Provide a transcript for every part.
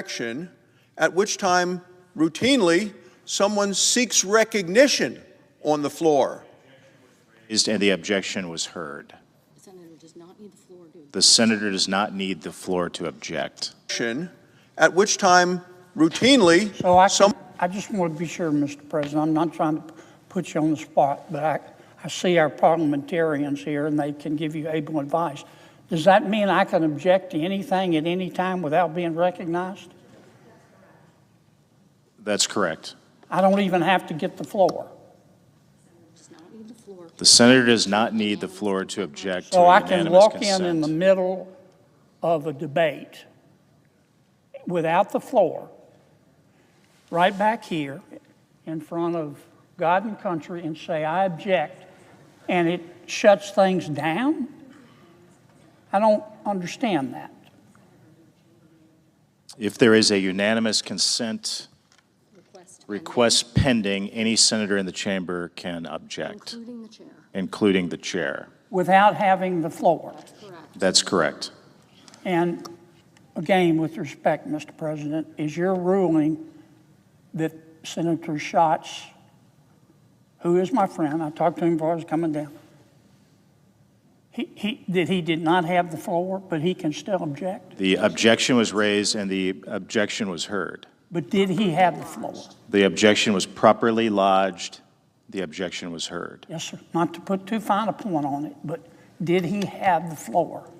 action, at which time routinely someone seeks recognition on the floor. And the objection was heard. The senator does not need the floor to object. The senator does not need the floor to object. At which time routinely I just want to be sure, Mr. President, I'm not trying to put you on the spot, but I see our parliamentarians here and they can give you able advice. Does that mean I can object to anything at any time without being recognized? That's correct. I don't even have to get the floor. Does not need the floor. The senator does not need the floor to object to So a I can unanimous walk consent. in the middle of a debate without the floor, right back here in front of God and country and say, I object, and it shuts things down? I don't understand that. If there is a unanimous consent request pending, any senator in the chamber can object, Including the chair. including the chair. Without having the floor. Correct. That's correct. And again, with respect, Mr. President, is your ruling that Senator Schatz, who is my friend, I talked to him before I was coming down, he did not have the floor, but he can still object? The objection was raised and the objection was heard. But did he have the floor? The objection was properly lodged. The objection was heard. Yes, sir. Not to put too fine a point on it, but did he have the floor?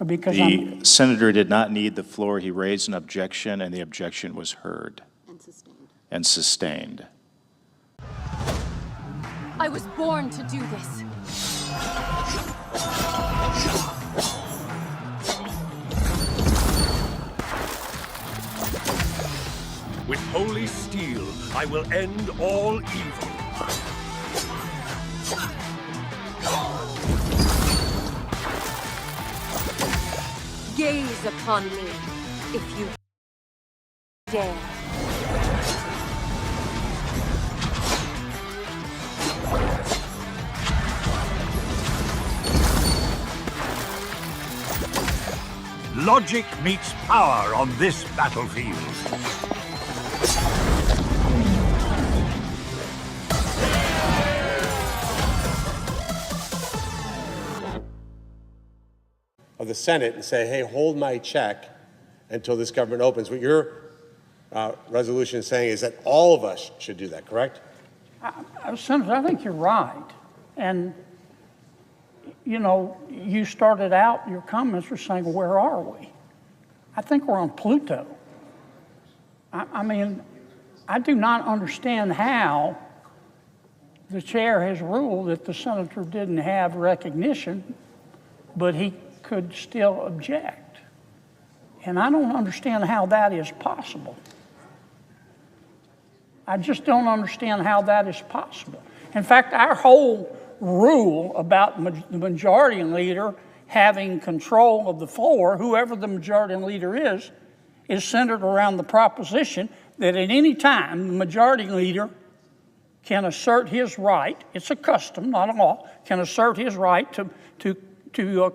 Because The senator did not need the floor. He raised an objection and the objection was heard And sustained. and sustained. I was born to do this. With holy steel, I will end all evil. Gaze upon me, if you dare. Logic meets power on this battlefield. Of the Senate and say, hey, hold my check until this government opens. What your resolution is saying is that all of us should do that, correct? Senator, I think you're right. And, you know, you started out, your comments were saying, well, where are we? I think we're on Pluto. I mean, I do not understand how the chair has ruled that the senator didn't have recognition, but he could still object. And I don't understand how that is possible. I just don't understand how that is possible. In fact, our whole rule about the majority leader having control of the floor, whoever the majority leader is centered around the proposition that at any time the majority leader can assert his right, it's a custom, not a law, can assert his right to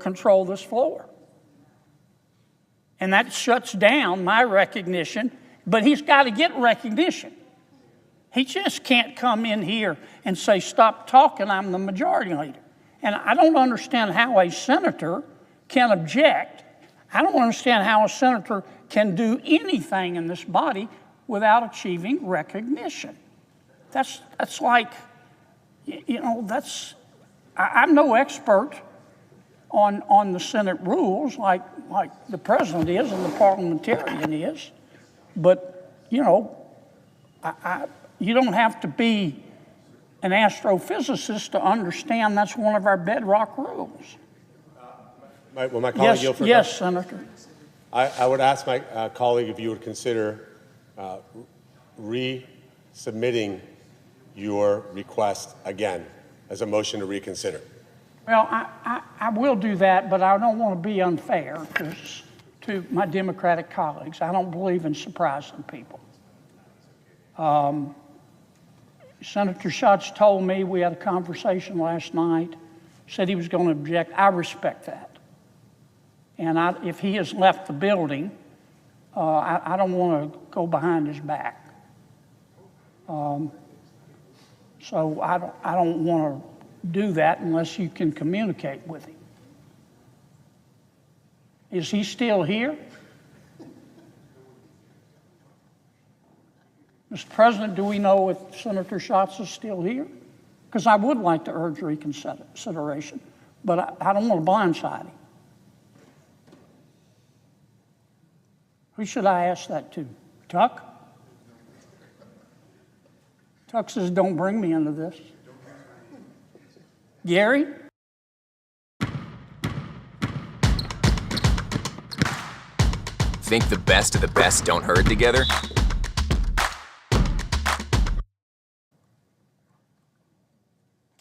control this floor. And that shuts down my recognition, but he's got to get recognition. He just can't come in here and say, stop talking, I'm the majority leader. And I don't understand how a senator can object. I don't understand how a senator can do anything in this body without achieving recognition. That's like, you know, I'm no expert on the Senate rules like the president is and the parliamentarian is, but, you know, you don't have to be an astrophysicist to understand that's one of our bedrock rules. Will my colleague yield for a yes, question? Senator. I would ask my colleague if you would consider resubmitting your request again as a motion to reconsider. Well, I will do that, but I don't want to be unfair to my Democratic colleagues. I don't believe in surprising people. Senator Schatz told me, we had a conversation last night, said he was going to object. I respect that. And if he has left the building, I don't want to go behind his back. So I don't want to do that unless you can communicate with him. Is he still here? Mr. President, do we know if Senator Schatz is still here? Because I would like to urge reconsideration, but I don't want to blindside him. Who should I ask that to? Tuck? Tuck says, don't bring me into this. Gary? Think the best of the best don't herd together?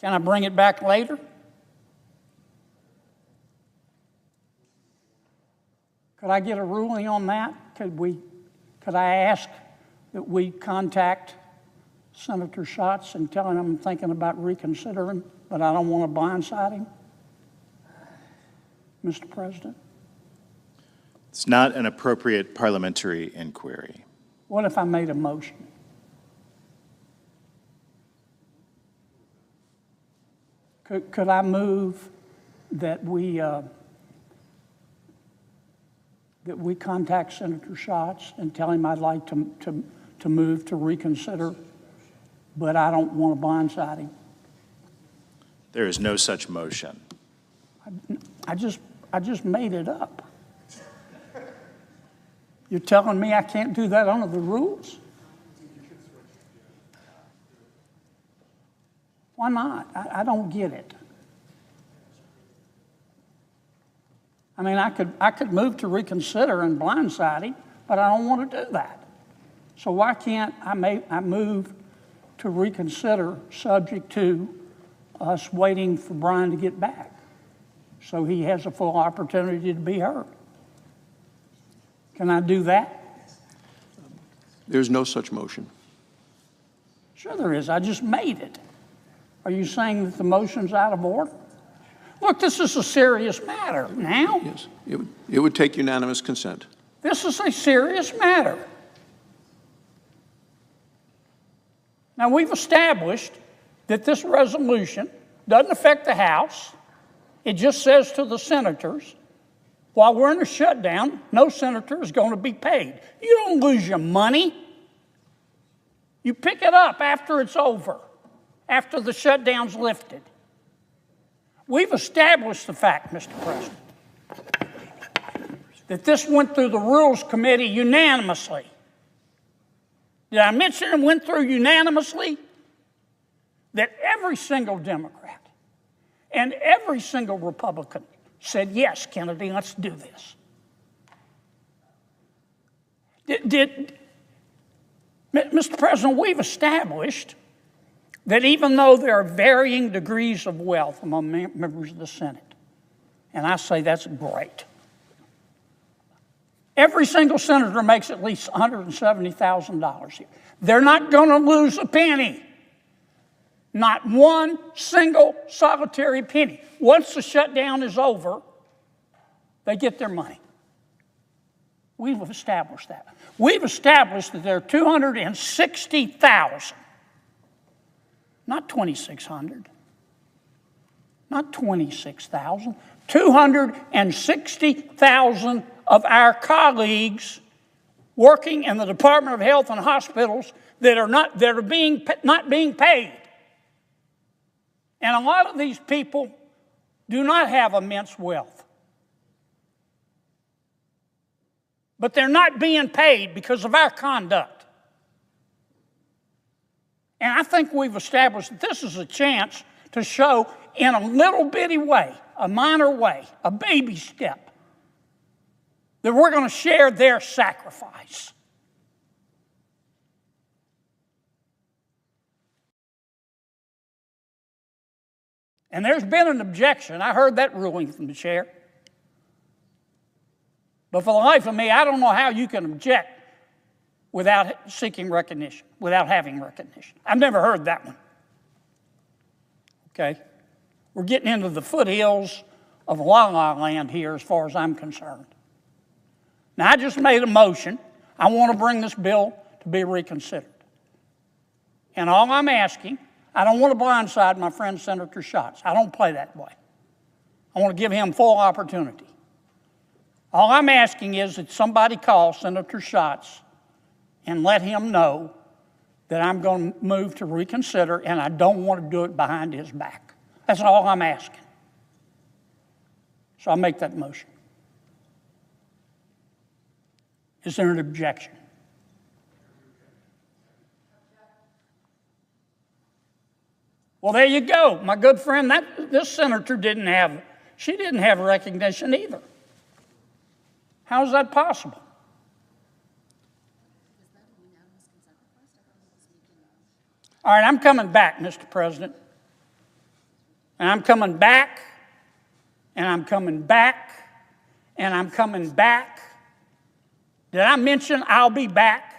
Can I bring it back later? Could I get a ruling on that? Could I ask that we contact Senator Schatz and tell him I'm thinking about reconsidering, but I don't want to blindside him? Mr. President? It's not an appropriate parliamentary inquiry. What if I made a motion? Could I move that we contact Senator Schatz and tell him I'd like to move to reconsider, but I don't want to blindside him? There is no such motion. I just made it up. You're telling me I can't do that under the rules? Why not? I don't get it. I mean, I could move to reconsider and blindside him, but I don't want to do that. So why can't I move to reconsider subject to us waiting for Brian to get back so he has a full opportunity to be heard? Can I do that? There's no such motion. Sure there is. I just made it. Are you saying that the motion's out of order? Look, this is a serious matter now. Yes, it would take unanimous consent. This is a serious matter. Now, we've established that this resolution doesn't affect the House. It just says to the senators, while we're in a shutdown, no senator is going to be paid. You don't lose your money. You pick it up after it's over, after the shutdown's lifted. We've established the fact, Mr. President, that this went through the Rules Committee unanimously. Did I mention it went through unanimously? That every single Democrat and every single Republican said, yes, Kennedy, let's do this. Mr. President, we've established that even though there are varying degrees of wealth among members of the Senate, and I say that's great, every single senator makes at least $170,000 here. They're not going to lose a penny. Not one single solitary penny. Once the shutdown is over, they get their money. We've established that. We've established that there are 260,000, not 2,600, not 26,000, 260,000 of our colleagues working in the Department of Health and hospitals that are not being paid. And a lot of these people do not have immense wealth. But they're not being paid because of our conduct. And I think we've established that this is a chance to show in a little bitty way, a minor way, a baby step, that we're going to share their sacrifice. And there's been an objection. I heard that ruling from the chair. But for the life of me, I don't know how you can object without seeking recognition, without having recognition. I've never heard that one. Okay? We're getting into the foothills of la-la land here as far as I'm concerned. Now, I just made a motion I want to bring this bill to be reconsidered. And all I'm asking, I don't want to blindside my friend Senator Schatz. I don't play that way. I want to give him full opportunity. All I'm asking is that somebody call Senator Schatz and let him know that I'm going to move to reconsider, and I don't want to do it behind his back. That's all I'm asking. So I'll make that motion. Is there an objection? Well, there you go. My good friend, this senator didn't have recognition either. How is that possible? All right, I'm coming back, Mr. President. And I'm coming back, and I'm coming back, and I'm coming back. Did I mention I'll be back?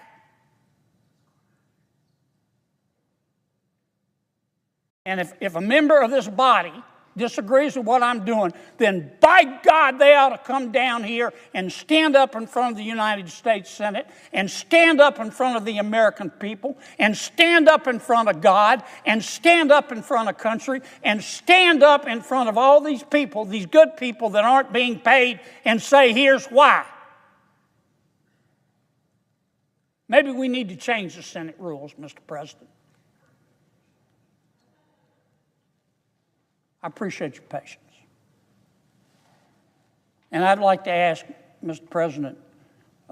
And if a member of this body disagrees with what I'm doing, then by God, they ought to come down here and stand up in front of the United States Senate and stand up in front of the American people and stand up in front of God and stand up in front of country and stand up in front of all these people, these good people that aren't being paid, and say, here's why. Maybe we need to change the Senate rules, Mr. President. I appreciate your patience. And I'd like to ask, Mr. President,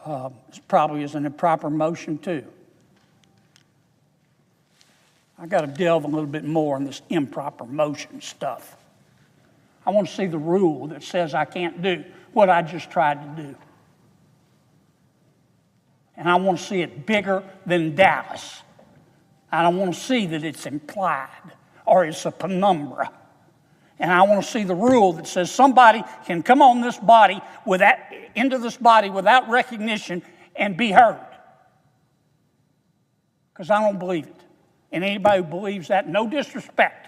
this probably is an improper motion too. I got to delve a little bit more in this improper motion stuff. I want to see the rule that says I can't do what I just tried to do. And I want to see it bigger than Dallas. I don't want to see that it's implied or it's a penumbra. And I want to see the rule that says somebody can come on this body into this body without recognition and be heard. Because I don't believe it. And anybody who believes that, no disrespect,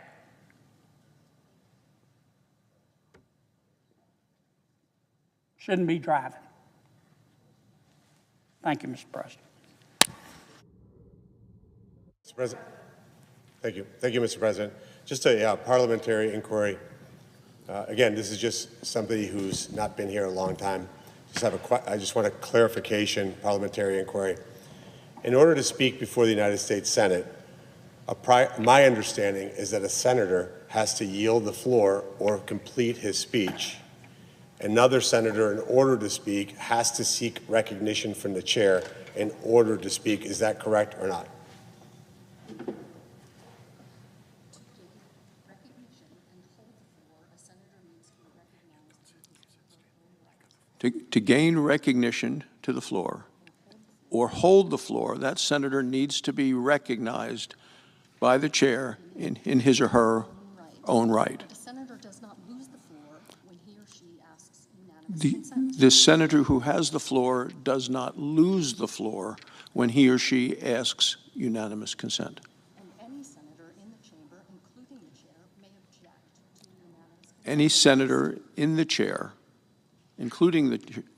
shouldn't be driving. Thank you, Mr. President. Mr. President. Thank you. Thank you, Mr. President. Just a parliamentary inquiry. Again, this is just somebody who's not been here a long time. I just want a clarification, parliamentary inquiry. In order to speak before the United States Senate, my understanding is that a senator has to yield the floor or complete his speech. Another senator, in order to speak, has to seek recognition from the chair in order to speak. Is that correct or not? To gain recognition to the floor or hold the floor, that senator needs to be recognized by the chair in his or her own right. The senator does not lose the floor when he or she asks unanimous consent. The senator who has the floor does not lose the floor when he or she asks unanimous consent. And any senator in the chamber, including the chair, may object to unanimous consent. Any senator in the chair,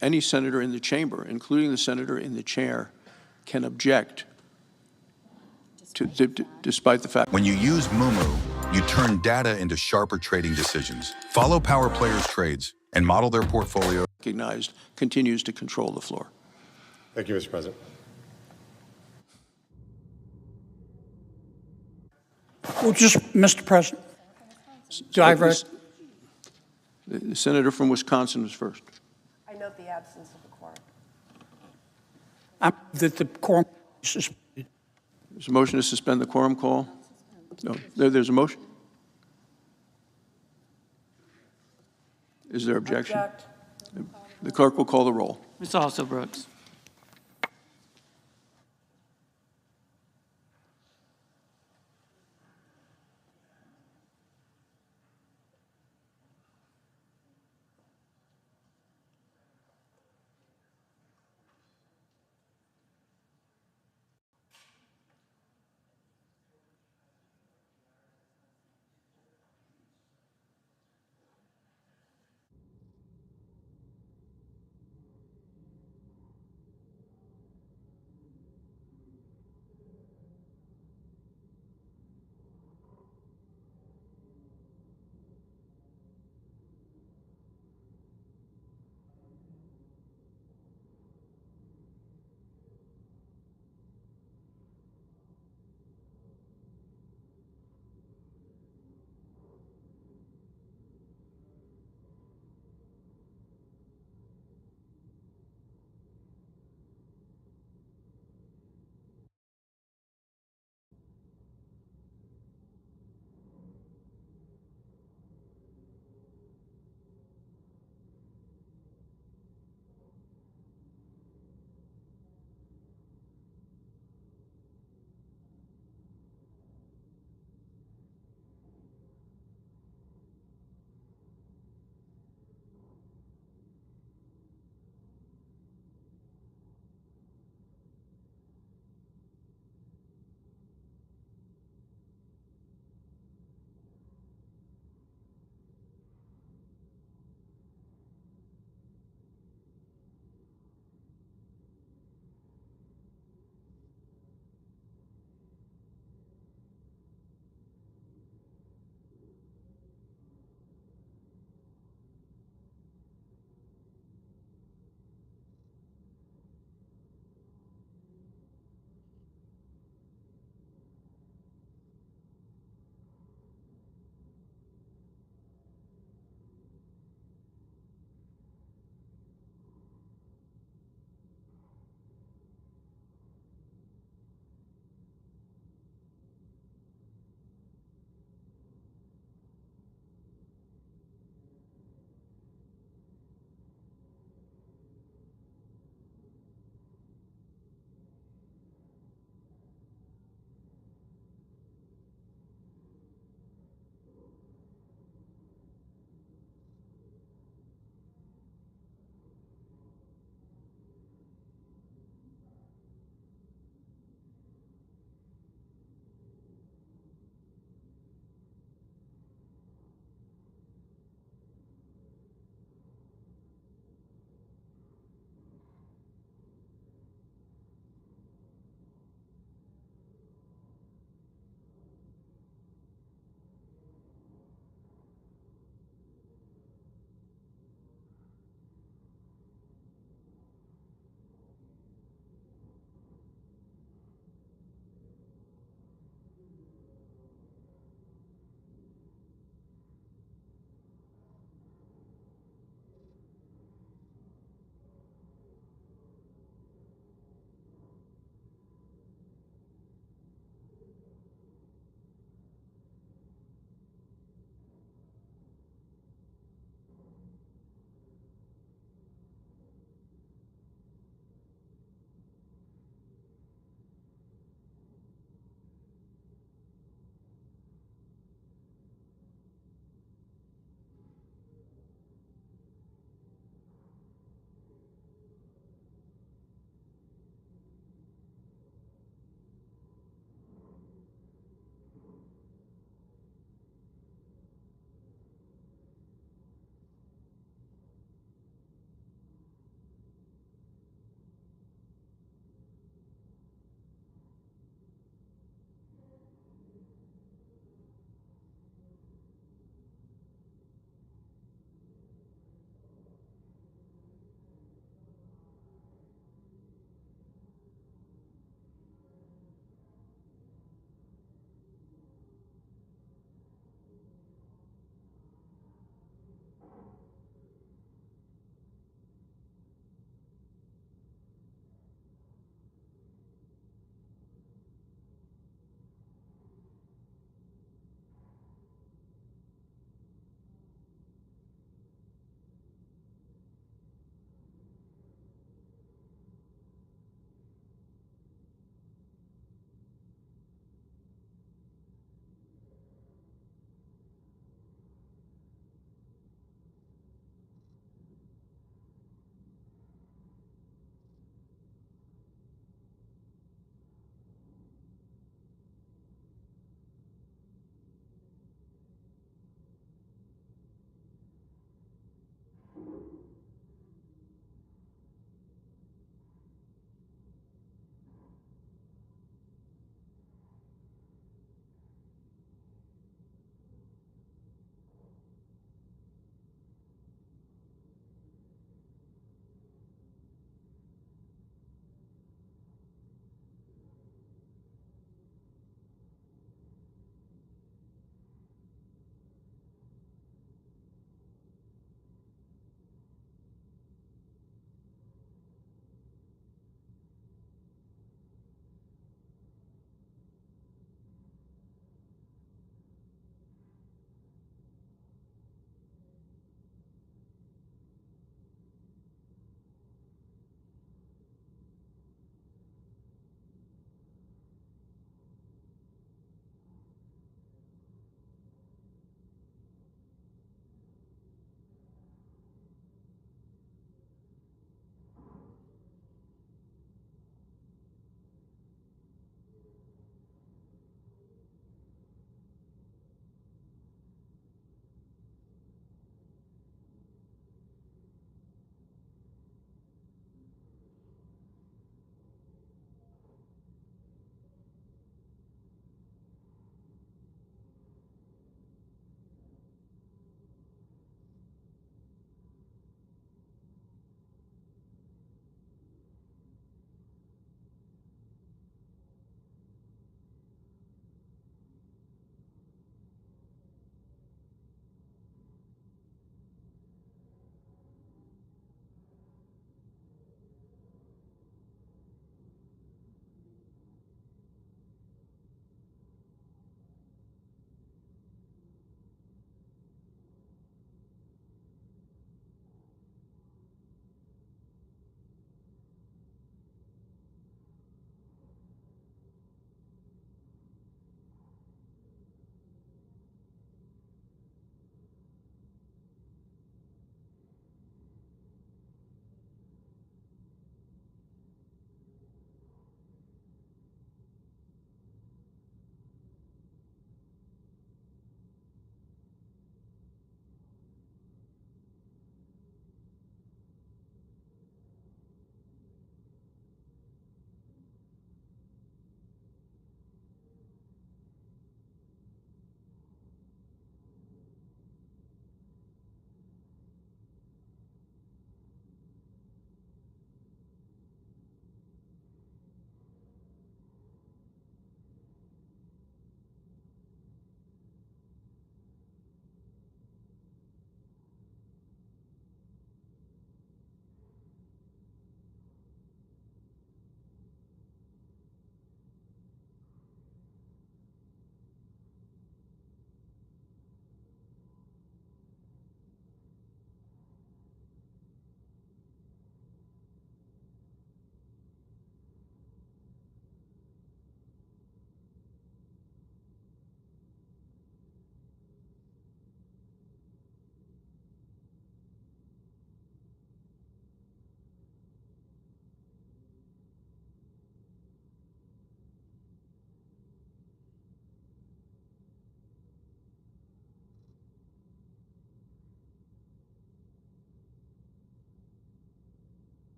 any senator in the chamber, including the senator in the chair, can object despite the fact. When you use Moomoo, you turn data into sharper trading decisions. Follow power players' trades and model their portfolio. Recognized continues to control the floor. Thank you, Mr. President. Well, just, Mr. President, do I have The senator from Wisconsin was first. I note the absence of a quorum. that the quorum is suspended? There's a motion to suspend the quorum call? No, there's a motion? Is there objection? Object. The clerk will call the roll. Ms. Also Brooks.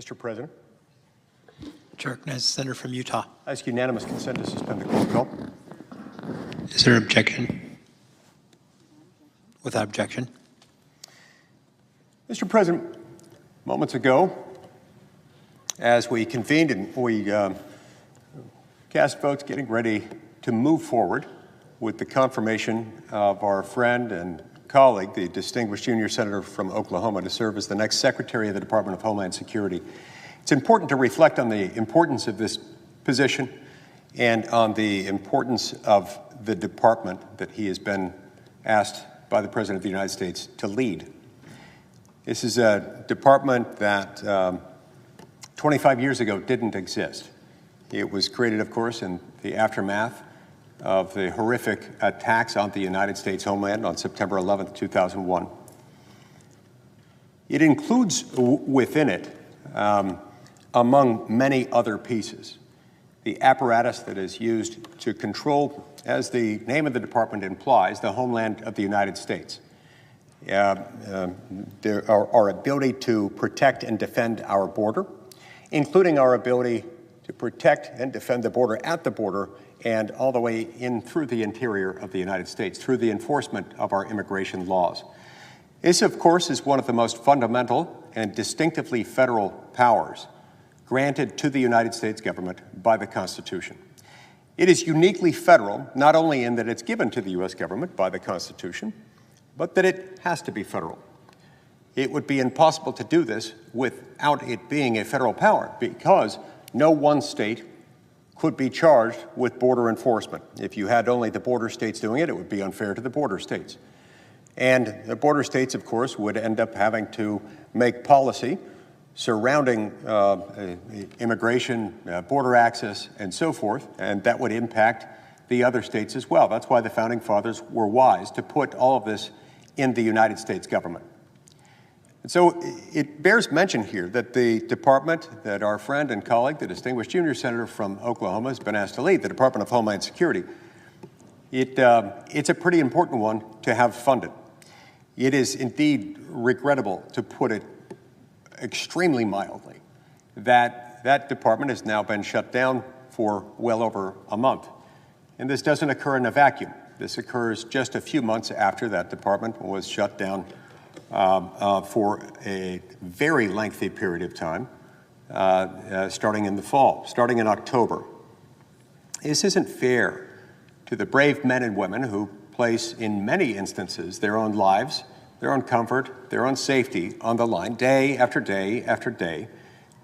Mr. President, Chair recognizes the senator from Utah. I ask unanimous consent to suspend the protocol. Is there objection? Without objection. Mr. President, moments ago, as we convened and we cast votes getting ready to move forward with the confirmation of our friend and colleague, the distinguished junior senator from Oklahoma, to serve as the next Secretary of the Department of Homeland Security. It's important to reflect on the importance of this position and on the importance of the department that he has been asked by the President of the United States to lead. This is a department that 25 years ago didn't exist. It was created, of course, in the aftermath of the horrific attacks on the United States homeland on September 11th, 2001. It includes within it, among many other pieces, the apparatus that is used to control, as the name of the department implies, the homeland of the United States. Our ability to protect and defend our border, including our ability to protect and defend the border at the border and all the way in through the interior of the United States, through the enforcement of our immigration laws. This, of course, is one of the most fundamental and distinctively federal powers granted to the United States government by the Constitution. It is uniquely federal, not only in that it's given to the U.S. government by the Constitution, but that it has to be federal. It would be impossible to do this without it being a federal power, because no one state could be charged with border enforcement. If you had only the border states doing it, it would be unfair to the border states. And the border states, of course, would end up having to make policy surrounding immigration, border access, and so forth, and that would impact the other states as well. That's why the Founding Fathers were wise to put all of this in the United States government. And so it bears mention here that the department that our friend and colleague, the distinguished junior senator from Oklahoma, has been asked to lead, the Department of Homeland Security, it's a pretty important one to have funded. It is indeed regrettable, to put it extremely mildly, that that department has now been shut down for well over a month. And this doesn't occur in a vacuum. This occurs just a few months after that department was shut down for a very lengthy period of time, starting in the fall, starting in October. This isn't fair to the brave men and women who place, in many instances, their own lives, their own comfort, their own safety on the line day after day after day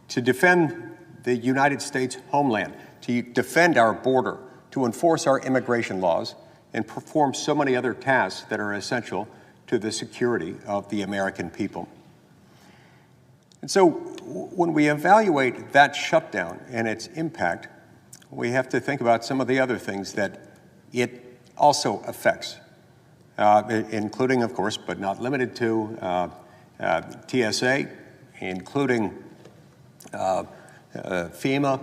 to defend the United States homeland, to defend our border, to enforce our immigration laws, and perform so many other tasks that are essential to the security of the American people. And so when we evaluate that shutdown and its impact, we have to think about some of the other things that it also affects, including, of course, but not limited to TSA, including FEMA,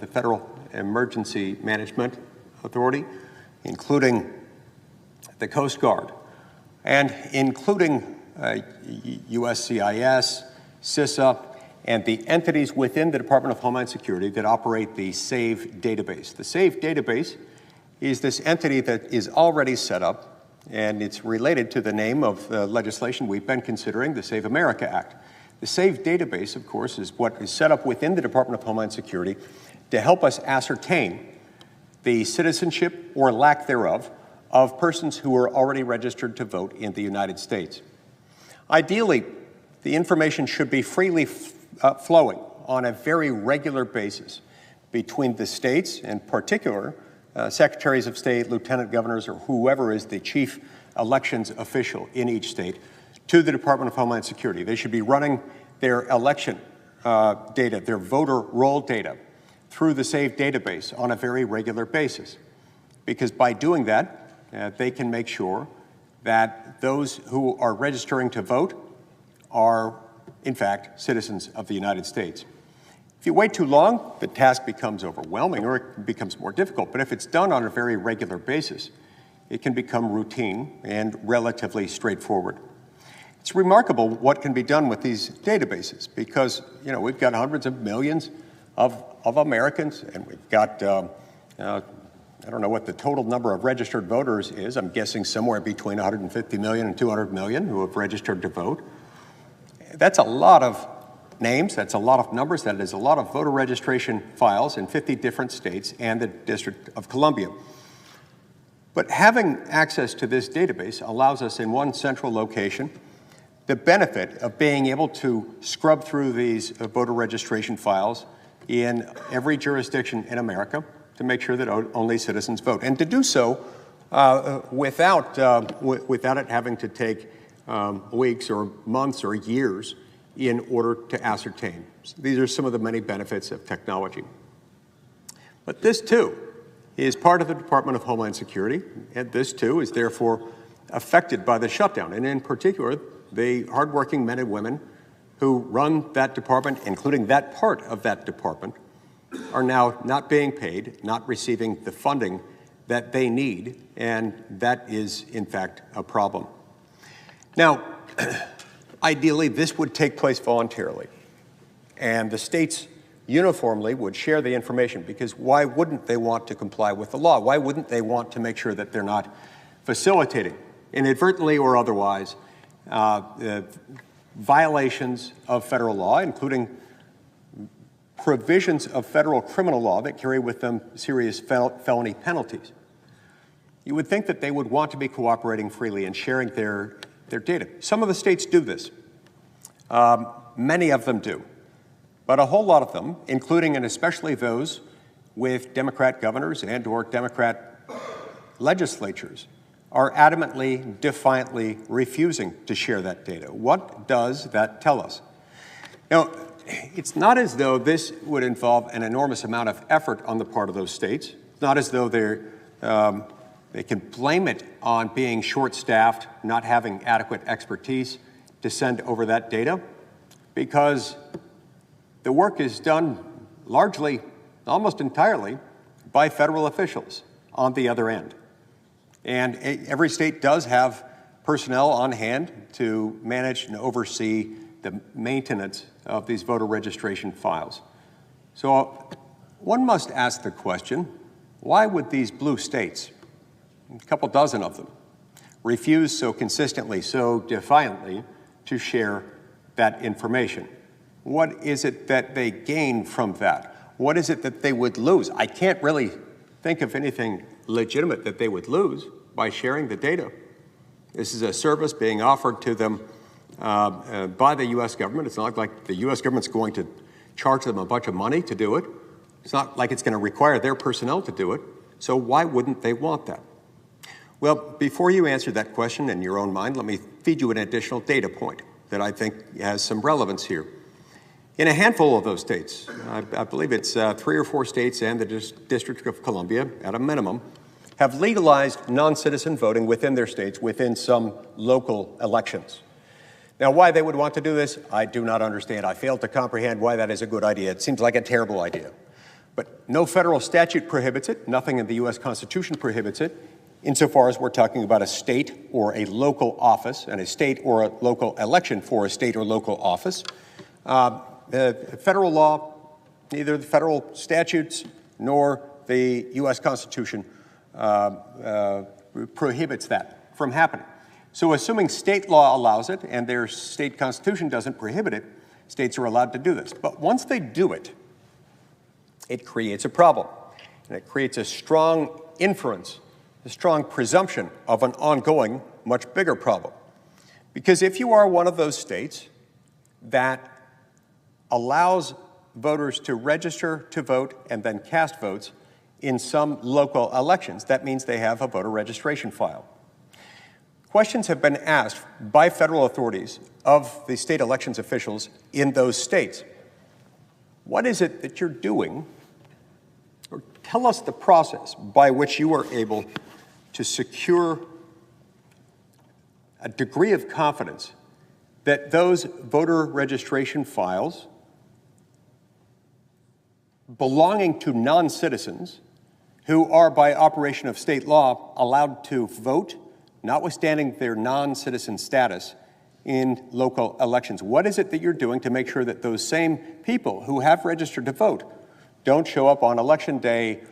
the Federal Emergency Management Authority, including the Coast Guard, and including USCIS, CISA, and the entities within the Department of Homeland Security that operate the SAVE database. The SAVE database is this entity that is already set up, and it's related to the name of the legislation we've been considering, the Save America Act. The SAVE database, of course, is what is set up within the Department of Homeland Security to help us ascertain the citizenship or lack thereof of persons who are already registered to vote in the United States. Ideally, the information should be freely flowing on a very regular basis between the states, in particular, secretaries of state, lieutenant governors, or whoever is the chief elections official in each state, to the Department of Homeland Security. They should be running their election data, their voter roll data, through the SAVE database on a very regular basis. Because by doing that, they can make sure that those who are registering to vote are, in fact, citizens of the United States. If you wait too long, the task becomes overwhelming or it becomes more difficult. But if it's done on a very regular basis, it can become routine and relatively straightforward. It's remarkable what can be done with these databases because, you know, we've got hundreds of millions of Americans, and we've got, I don't know what the total number of registered voters is. I'm guessing somewhere between 150 million and 200 million who have registered to vote. That's a lot of names, that's a lot of numbers, that is a lot of voter registration files in 50 different states and the District of Columbia. But having access to this database allows us in one central location the benefit of being able to scrub through these voter registration files in every jurisdiction in America to make sure that only citizens vote, and to do so without it having to take weeks or months or years in order to ascertain. So these are some of the many benefits of technology. But this too is part of the Department of Homeland Security, and this too is therefore affected by the shutdown, and in particular, the hardworking men and women who run that department, including that part of that department, are now not being paid, not receiving the funding that they need, and that is, in fact, a problem. Now, ideally, this would take place voluntarily, and the states uniformly would share the information, because why wouldn't they want to comply with the law? Why wouldn't they want to make sure that they're not facilitating, inadvertently or otherwise, violations of federal law, including provisions of federal criminal law that carry with them serious felony penalties? You would think that they would want to be cooperating freely and sharing their data. Some of the states do this. Many of them do. But a whole lot of them, including and especially those with Democrat governors and or Democrat legislatures, are adamantly, defiantly refusing to share that data. What does that tell us? Now, it's not as though this would involve an enormous amount of effort on the part of those states. It's not as though they can blame it on being short-staffed, not having adequate expertise to send over that data, because the work is done largely, almost entirely, by federal officials on the other end. And every state does have personnel on hand to manage and oversee the maintenance of these voter registration files. So one must ask the question, why would these blue states, a couple dozen of them, refuse so consistently, so defiantly to share that information? What is it that they gain from that? What is it that they would lose? I can't really think of anything legitimate that they would lose by sharing the data. This is a service being offered to them by the U.S. government. It's not like the U.S. government's going to charge them a bunch of money to do it. It's not like it's going to require their personnel to do it. So why wouldn't they want that? Well, before you answer that question in your own mind, let me feed you an additional data point that I think has some relevance here. In a handful of those states, I believe it's 3 or 4 states and the District of Columbia, at a minimum, have legalized non-citizen voting within their states within some local elections. Now, why they would want to do this, I do not understand. I fail to comprehend why that is a good idea. It seems like a terrible idea. But no federal statute prohibits it. Nothing in the U.S. Constitution prohibits it, insofar as we're talking about a state or a local office, and a state or a local election for a state or local office. Federal law, neither the federal statutes nor the U.S. Constitution prohibits that from happening. So assuming state law allows it and their state constitution doesn't prohibit it, states are allowed to do this. But once they do it, it creates a problem. And it creates a strong inference, a strong presumption of an ongoing, much bigger problem. Because if you are one of those states that allows voters to register to vote and then cast votes in some local elections, that means they have a voter registration file. Questions have been asked by federal authorities of the state elections officials in those states. What is it that you're doing? Or tell us the process by which you are able to secure a degree of confidence that those voter registration files belonging to non-citizens who are, by operation of state law, allowed to vote, notwithstanding their non-citizen status, in local elections? What is it that you're doing to make sure that those same people who have registered to vote don't show up on election day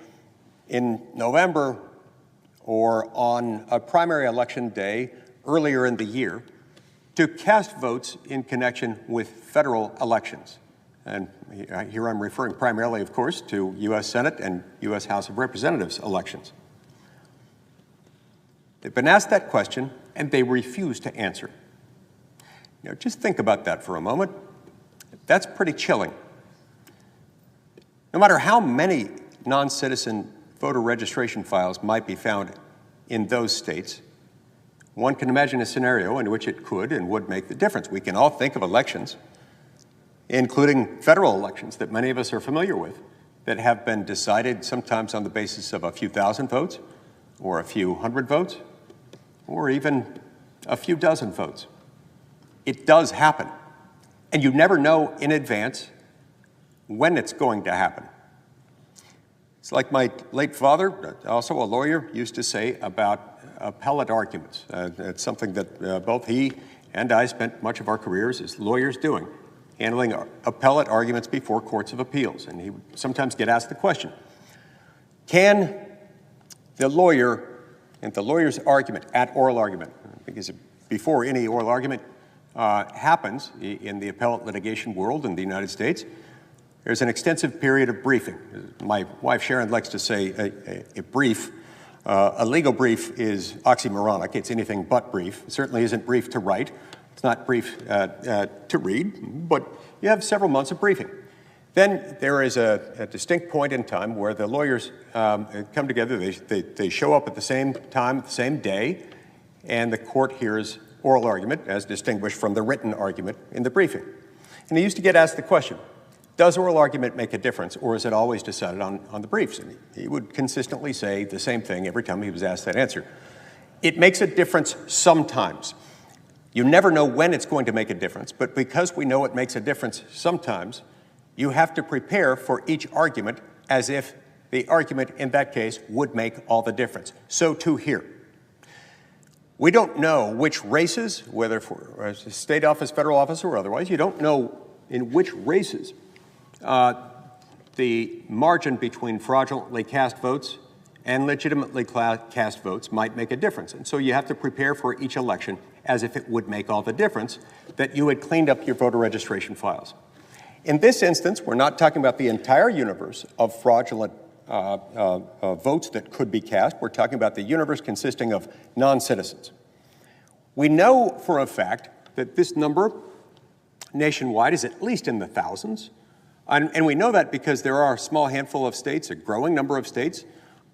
in November or on a primary election day earlier in the year to cast votes in connection with federal elections? And here I'm referring primarily, of course, to U.S. Senate and U.S. House of Representatives elections. They've been asked that question, and they refuse to answer. Now, just think about that for a moment. That's pretty chilling. No matter how many non-citizen voter registration files might be found in those states, one can imagine a scenario in which it could and would make the difference. We can all think of elections, including federal elections that many of us are familiar with, that have been decided sometimes on the basis of a few thousand votes, or a few hundred votes, or even a few dozen votes. It does happen, and you never know in advance when it's going to happen. It's like my late father, also a lawyer, used to say about appellate arguments. It's something that both he and I spent much of our careers as lawyers doing, handling appellate arguments before courts of appeals. And he would sometimes get asked the question, can the lawyer and the lawyer's argument at oral argument, because before any oral argument happens in the appellate litigation world in the United States, there's an extensive period of briefing. My wife Sharon likes to say a brief, a legal brief is oxymoronic. It's anything but brief. It certainly isn't brief to write. It's not brief to read, but you have several months of briefing. Then there is a distinct point in time where the lawyers come together, they show up at the same time, the same day, and the court hears oral argument as distinguished from the written argument in the briefing. And he used to get asked the question, does oral argument make a difference, or is it always decided on the briefs? And he would consistently say the same thing every time he was asked that answer. It makes a difference sometimes. You never know when it's going to make a difference, but because we know it makes a difference sometimes, you have to prepare for each argument as if the argument in that case would make all the difference. So too here. We don't know which races, whether for a state office, federal office, or otherwise, you don't know in which races the margin between fraudulently cast votes and legitimately cast votes might make a difference. And so you have to prepare for each election as if it would make all the difference, that you had cleaned up your voter registration files. In this instance, we're not talking about the entire universe of fraudulent votes that could be cast. We're talking about the universe consisting of non-citizens. We know for a fact that this number nationwide is at least in the thousands. And we know that because there are a small handful of states, a growing number of states,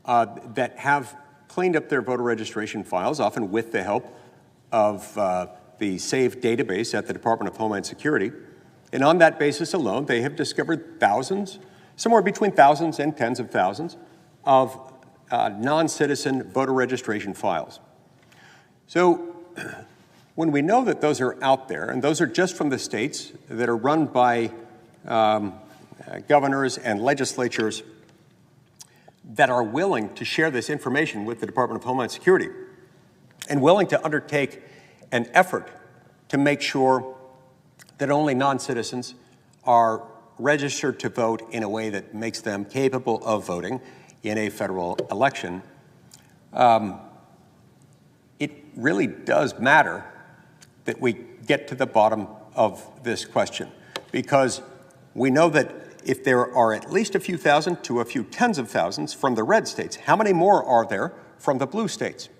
that have cleaned up their voter registration files, often with the help of the SAVE database at the Department of Homeland Security. And on that basis alone, they have discovered thousands, somewhere between thousands and tens of thousands, of non-citizen voter registration files. So when we know that those are out there, and those are just from the states that are run by governors and legislatures that are willing to share this information with the Department of Homeland Security and willing to undertake an effort to make sure that only non-citizens are registered to vote in a way that makes them capable of voting in a federal election, it really does matter that we get to the bottom of this question, because we know that if there are at least a few thousand to a few tens of thousands from the red states, how many more are there from the blue states?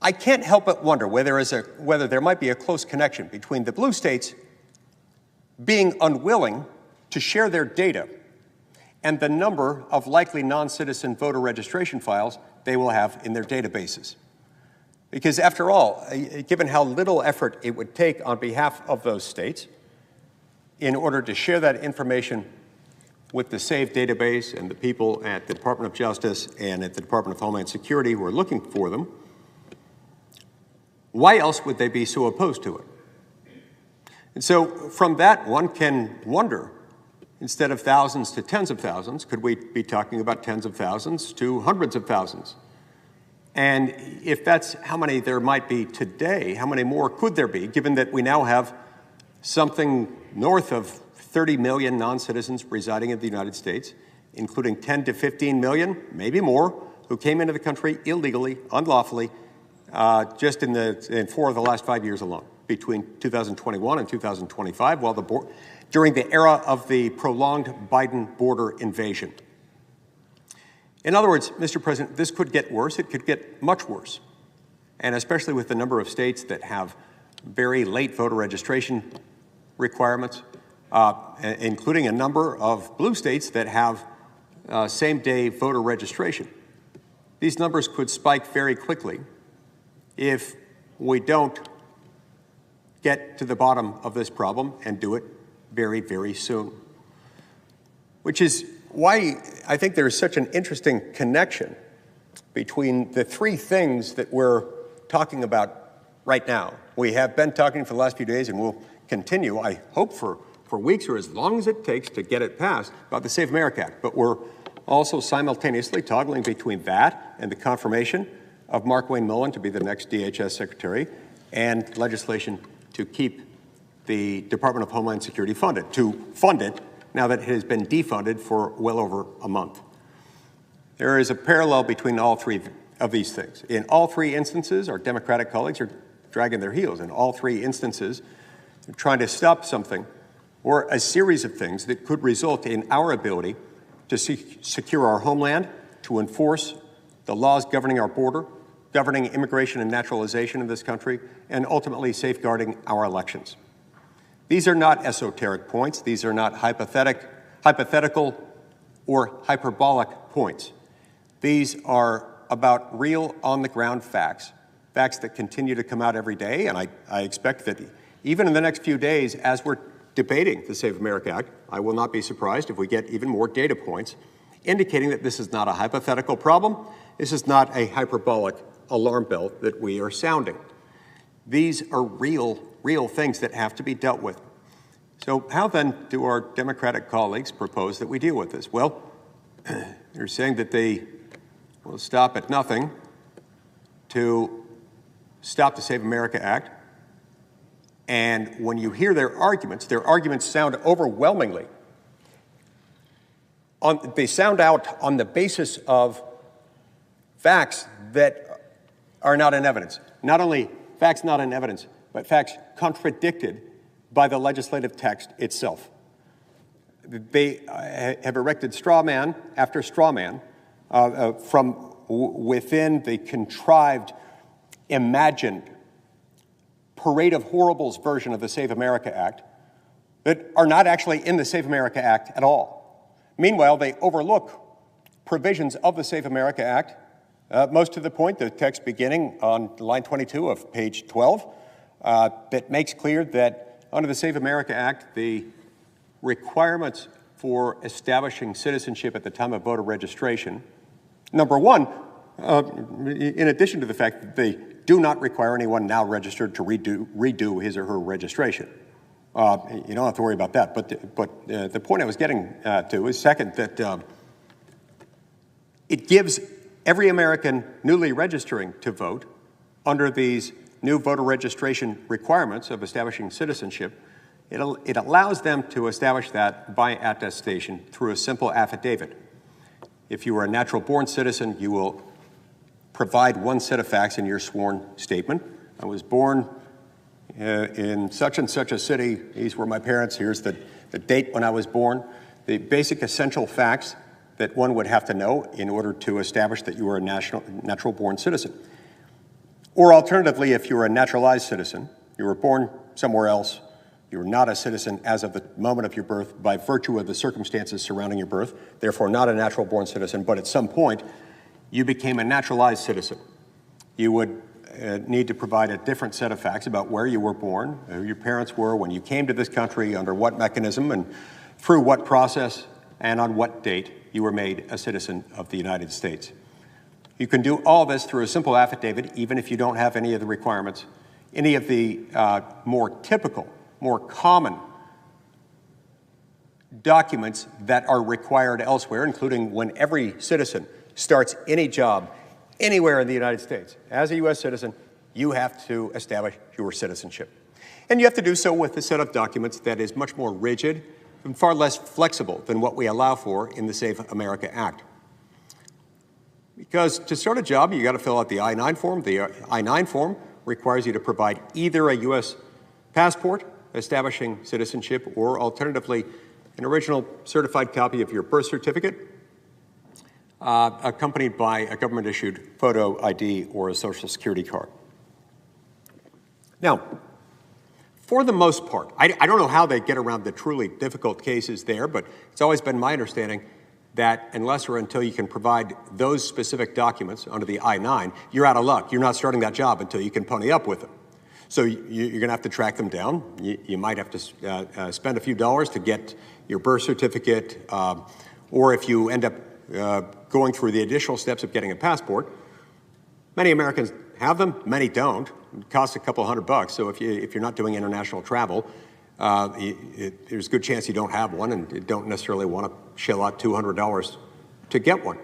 I can't help but wonder whether there might be a close connection between the blue states being unwilling to share their data and the number of likely non-citizen voter registration files they will have in their databases. Because after all, given how little effort it would take on behalf of those states in order to share that information with the SAVE database and the people at the Department of Justice and at the Department of Homeland Security who are looking for them, why else would they be so opposed to it? And so from that, one can wonder, instead of thousands to tens of thousands, could we be talking about tens of thousands to hundreds of thousands And if that's how many there might be today, how many more could there be, given that we now have something north of 30 million non-citizens residing in the United States, including 10 to 15 million, maybe more, who came into the country illegally, unlawfully, just in 4 of the last 5 years alone, between 2021 and 2025, during the era of the prolonged Biden border invasion. In other words, Mr. President, this could get worse. It could get much worse. And especially with the number of states that have very late voter registration requirements, including a number of blue states that have same-day voter registration. These numbers could spike very quickly if we don't get to the bottom of this problem and do it very, very soon. Which is why I think there is such an interesting connection between the three things that we're talking about right now. We have been talking for the last few days and will continue, I hope, for weeks or as long as it takes to get it passed, about the Save America Act. But we're also simultaneously toggling between that and the confirmation of Mark Wayne Mullen to be the next DHS Secretary and legislation to keep the Department of Homeland Security funded, to fund it now that it has been defunded for well over a month. There is a parallel between all three of these things. In all three instances, our Democratic colleagues are dragging their heels. In all three instances, they're trying to stop something or a series of things that could result in our ability to secure our homeland, to enforce the laws governing our border, governing immigration and naturalization in this country, and ultimately safeguarding our elections. These are not esoteric points. These are not hypothetical or hyperbolic points. These are about real on-the-ground facts, facts that continue to come out every day, and I expect that even in the next few days, as we're debating the Save America Act, I will not be surprised if we get even more data points indicating that this is not a hypothetical problem. This is not a hyperbolic alarm bell that we are sounding. These are real things that have to be dealt with. So how then do our Democratic colleagues propose that we deal with this? Well, they're saying that they will stop at nothing to stop the Save America Act. And when you hear their arguments sound overwhelmingly. They sound out on the basis of facts that are not in evidence. Not only facts not in evidence, but facts contradicted by the legislative text itself. They have erected straw man after straw man from within the contrived, imagined, parade of horribles version of the Save America Act that are not actually in the Save America Act at all. Meanwhile, they overlook provisions of the Save America Act, most to the point, the text beginning on line 22 of page 12, that makes clear that under the Save America Act, the requirements for establishing citizenship at the time of voter registration, number one, in addition to the fact that they do not require anyone now registered to redo his or her registration. You don't have to worry about that. But the point I was getting to is, second, that it gives every American newly registering to vote under these new voter registration requirements of establishing citizenship. It allows them to establish that by attestation through a simple affidavit. If you are a natural-born citizen, you will provide one set of facts in your sworn statement. I was born in such and such a city. These were my parents. Here's the date when I was born. The basic essential facts that one would have to know in order to establish that you are a natural-born citizen. Or alternatively, if you were a naturalized citizen, you were born somewhere else, you were not a citizen as of the moment of your birth by virtue of the circumstances surrounding your birth, therefore not a natural-born citizen, but at some point you became a naturalized citizen. You would need to provide a different set of facts about where you were born, who your parents were, when you came to this country, under what mechanism, and through what process, and on what date you were made a citizen of the United States. You can do all this through a simple affidavit, even if you don't have any of the requirements, any of the more typical, more common documents that are required elsewhere, including when every citizen starts any job anywhere in the United States, as a U.S. citizen, you have to establish your citizenship. And you have to do so with a set of documents that is much more rigid and far less flexible than what we allow for in the Save America Act. Because to start a job, you got to fill out the I-9 form. The I-9 form requires you to provide either a U.S. passport establishing citizenship or alternatively an original certified copy of your birth certificate accompanied by a government-issued photo ID or a Social Security card. Now, for the most part, I don't know how they get around the truly difficult cases there, but it's always been my understanding that unless or until you can provide those specific documents under the I-9, you're out of luck. You're not starting that job until you can pony up with them. So you're going to have to track them down. You might have to spend a few dollars to get your birth certificate, or if you end up going through the additional steps of getting a passport. Many Americans have them, many don't. It costs a couple $100, so if you're not doing international travel, there's a good chance you don't have one and you don't necessarily want to shell out $200 to get one.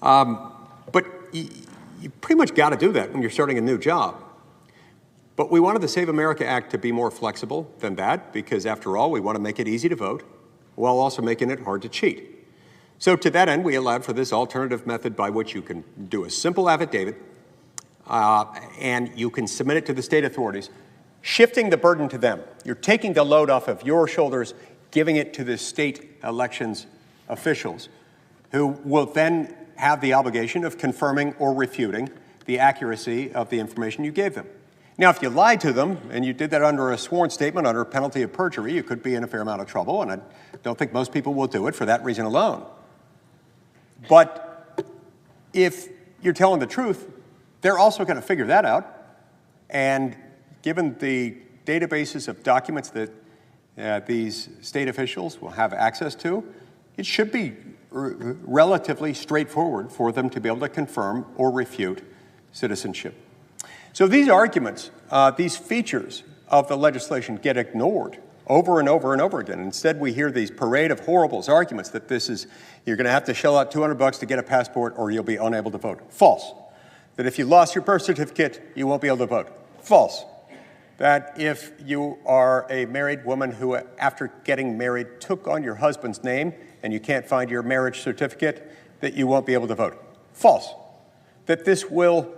But you pretty much got to do that when you're starting a new job. But we wanted the Save America Act to be more flexible than that because, after all, we want to make it easy to vote while also making it hard to cheat. So to that end, we allowed for this alternative method by which you can do a simple affidavit and you can submit it to the state authorities, shifting the burden to them. You're taking the load off of your shoulders, giving it to the state elections officials, who will then have the obligation of confirming or refuting the accuracy of the information you gave them. Now, if you lied to them, and you did that under a sworn statement under penalty of perjury, you could be in a fair amount of trouble, and I don't think most people will do it for that reason alone. But if you're telling the truth, they're also going to figure that out, and given the databases of documents that these state officials will have access to, it should be relatively straightforward for them to be able to confirm or refute citizenship. So these arguments, these features of the legislation get ignored over and over and over again. Instead, we hear these parade of horribles arguments that you're going to have to shell out $200 to get a passport or you'll be unable to vote. False. That if you lost your birth certificate, you won't be able to vote. False. That if you are a married woman who, after getting married, took on your husband's name and you can't find your marriage certificate, that you won't be able to vote. False. That this will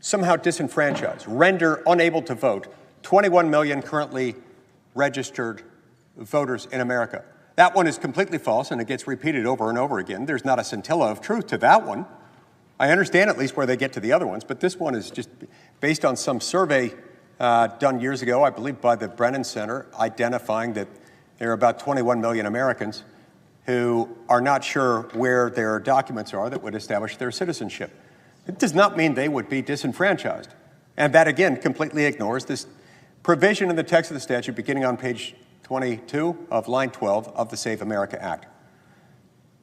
somehow disenfranchise, render unable to vote 21 million currently registered voters in America. That one is completely false, and it gets repeated over and over again. There's not a scintilla of truth to that one. I understand at least where they get to the other ones, but this one is just based on some survey done years ago, I believe by the Brennan Center, identifying that there are about 21 million Americans who are not sure where their documents are that would establish their citizenship. It does not mean they would be disenfranchised. And that, again, completely ignores this provision in the text of the statute beginning on page 22 of line 12 of the Save America Act.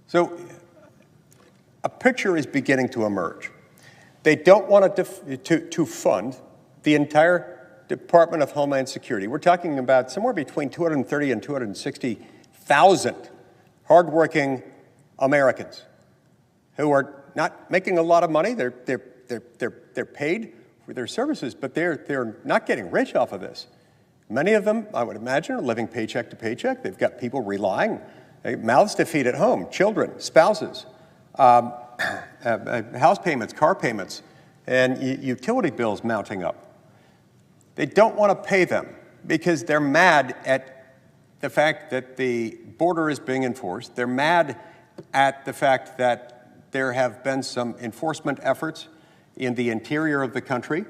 So a picture is beginning to emerge. They don't want to fund the entire Department of Homeland Security. We're talking about somewhere between 230 and 260,000 hardworking Americans who are not making a lot of money. They're paid for their services, but they're not getting rich off of this. Many of them, I would imagine, are living paycheck to paycheck. They've got people relying, mouths to feed at home, children, spouses, house payments, car payments, and utility bills mounting up. They don't want to pay them because they're mad at the fact that the border is being enforced. They're mad at the fact that there have been some enforcement efforts in the interior of the country,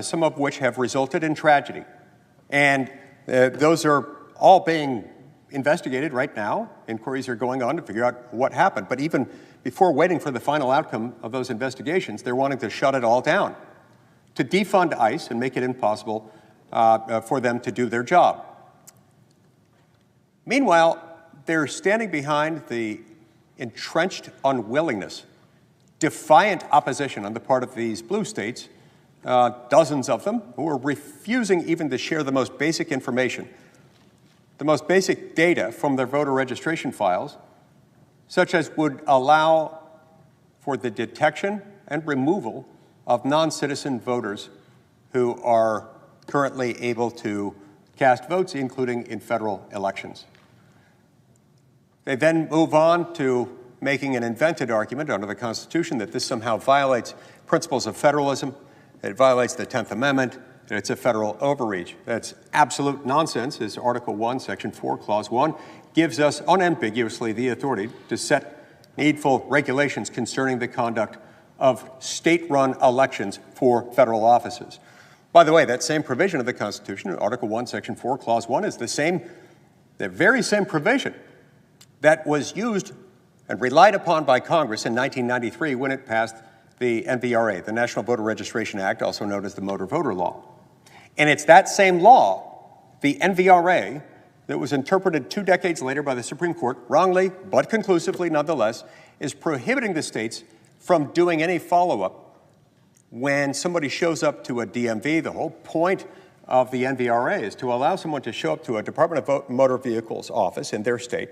some of which have resulted in tragedy. And those are all being investigated right now. Inquiries are going on to figure out what happened. But even before waiting for the final outcome of those investigations, they're wanting to shut it all down, to defund ICE and make it impossible for them to do their job. Meanwhile, they're standing behind the entrenched unwillingness, defiant opposition on the part of these blue states, dozens of them, who are refusing even to share the most basic information, the most basic data from their voter registration files, such as would allow for the detection and removal of non-citizen voters who are currently able to cast votes, including in federal elections. They then move on to making an invented argument under the Constitution that this somehow violates principles of federalism, it violates the 10th Amendment, and it's a federal overreach. That's absolute nonsense, as Article 1, Section 4, Clause 1 gives us unambiguously the authority to set needful regulations concerning the conduct of state-run elections for federal offices. By the way, that same provision of the Constitution, Article 1, Section 4, Clause 1, is the very same provision that was used and relied upon by Congress in 1993 when it passed the NVRA, the National Voter Registration Act, also known as the Motor Voter Law. And it's that same law, the NVRA, that was interpreted 2 decades later by the Supreme Court, wrongly but conclusively nonetheless, is prohibiting the states from doing any follow-up when somebody shows up to a DMV. The whole point of the NVRA is to allow someone to show up to a Department of Motor Vehicles office in their state,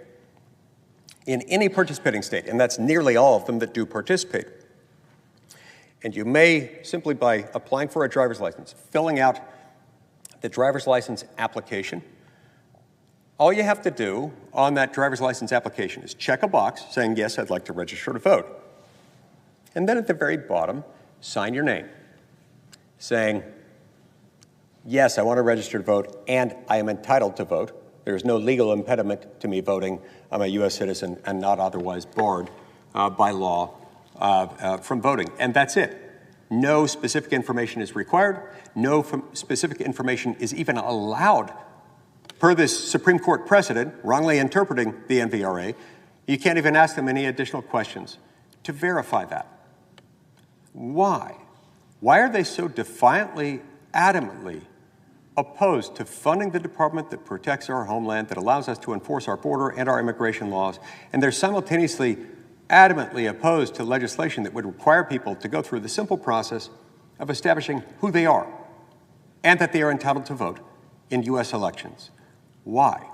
in any participating state, and that's nearly all of them that do participate. And you may, simply by applying for a driver's license, filling out the driver's license application, all you have to do on that driver's license application is check a box saying, yes, I'd like to register to vote. And then at the very bottom, sign your name, saying, yes, I want to register to vote, and I am entitled to vote. There is no legal impediment to me voting. I'm a U.S. citizen and not otherwise barred by law from voting. And that's it. No specific information is required. No specific information is even allowed. Per this Supreme Court precedent, wrongly interpreting the NVRA, you can't even ask them any additional questions to verify that. Why? Why are they so defiantly, adamantly opposed to funding the department that protects our homeland, that allows us to enforce our border and our immigration laws, and they're simultaneously adamantly opposed to legislation that would require people to go through the simple process of establishing who they are and that they are entitled to vote in U.S. elections? Why?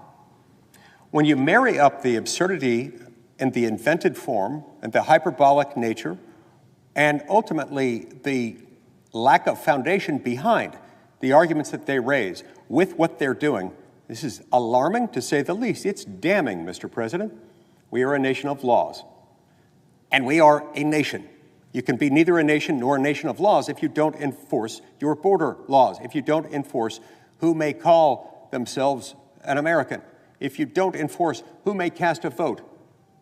When you marry up the absurdity and the invented form and the hyperbolic nature and ultimately the lack of foundation behind the arguments that they raise with what they're doing, this is alarming to say the least. It's damning, Mr. President. We are a nation of laws. And we are a nation. You can be neither a nation nor a nation of laws if you don't enforce your border laws, if you don't enforce who may call themselves an American, if you don't enforce who may cast a vote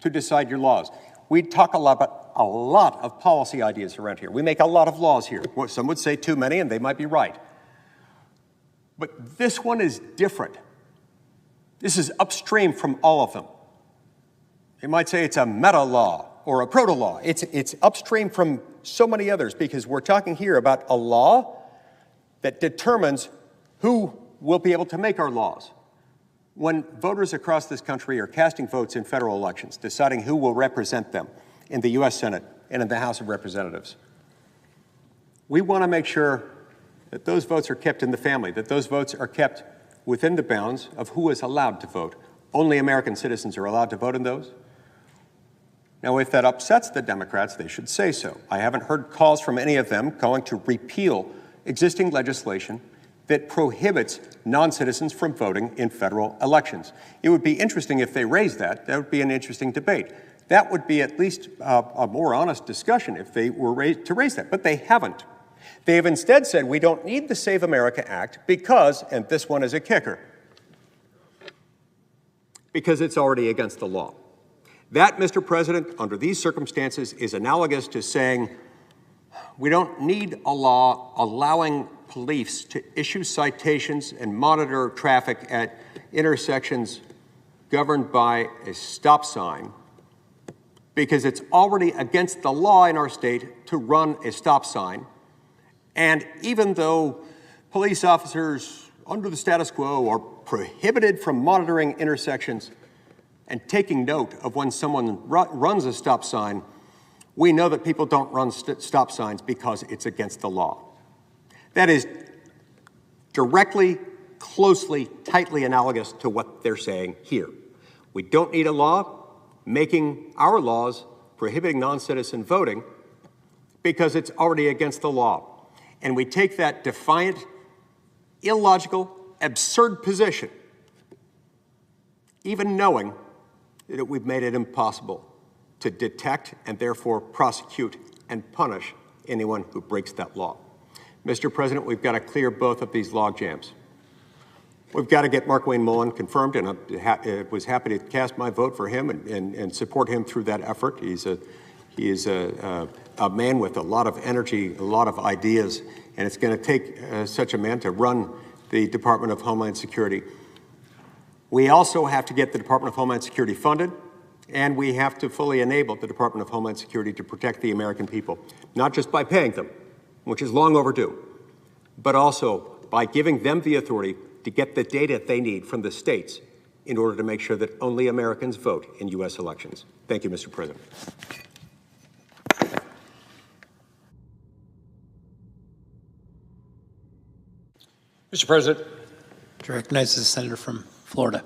to decide your laws. We talk a lot of policy ideas around here. We make a lot of laws here. Some would say too many, and they might be right. But this one is different. This is upstream from all of them. You might say it's a meta law or a proto law. It's upstream from so many others because we're talking here about a law that determines who will be able to make our laws. When voters across this country are casting votes in federal elections, deciding who will represent them in the U.S. Senate and in the House of Representatives, we want to make sure that those votes are kept in the family, that those votes are kept within the bounds of who is allowed to vote. Only American citizens are allowed to vote in those. Now, if that upsets the Democrats, they should say so. I haven't heard calls from any of them calling to repeal existing legislation that prohibits non-citizens from voting in federal elections. It would be interesting if they raised that. That would be an interesting debate. That would be at least a more honest discussion if they were to raise that, but they haven't. They have instead said we don't need the Save America Act because, and this one is a kicker, because it's already against the law. That, Mr. President, under these circumstances is analogous to saying we don't need a law allowing police to issue citations and monitor traffic at intersections governed by a stop sign because it's already against the law in our state to run a stop sign. And even though police officers under the status quo are prohibited from monitoring intersections and taking note of when someone runs a stop sign, we know that people don't run stop signs because it's against the law. That is directly, closely, tightly analogous to what they're saying here. We don't need a law making our laws prohibiting non-citizen voting because it's already against the law. And we take that defiant, illogical, absurd position, even knowing that we've made it impossible to detect and therefore prosecute and punish anyone who breaks that law. Mr. President, we've got to clear both of these log jams. We've got to get Markwayne Mullin confirmed, and I was happy to cast my vote for him and support him through that effort. He is a man with a lot of energy, a lot of ideas, and it's going to take such a man to run the Department of Homeland Security. We also have to get the Department of Homeland Security funded, and we have to fully enable the Department of Homeland Security to protect the American people, not just by paying them, which is long overdue, but also by giving them the authority to get the data they need from the states in order to make sure that only Americans vote in U.S. elections. Thank you, Mr. President. Mr. President. To recognize the senator from Florida.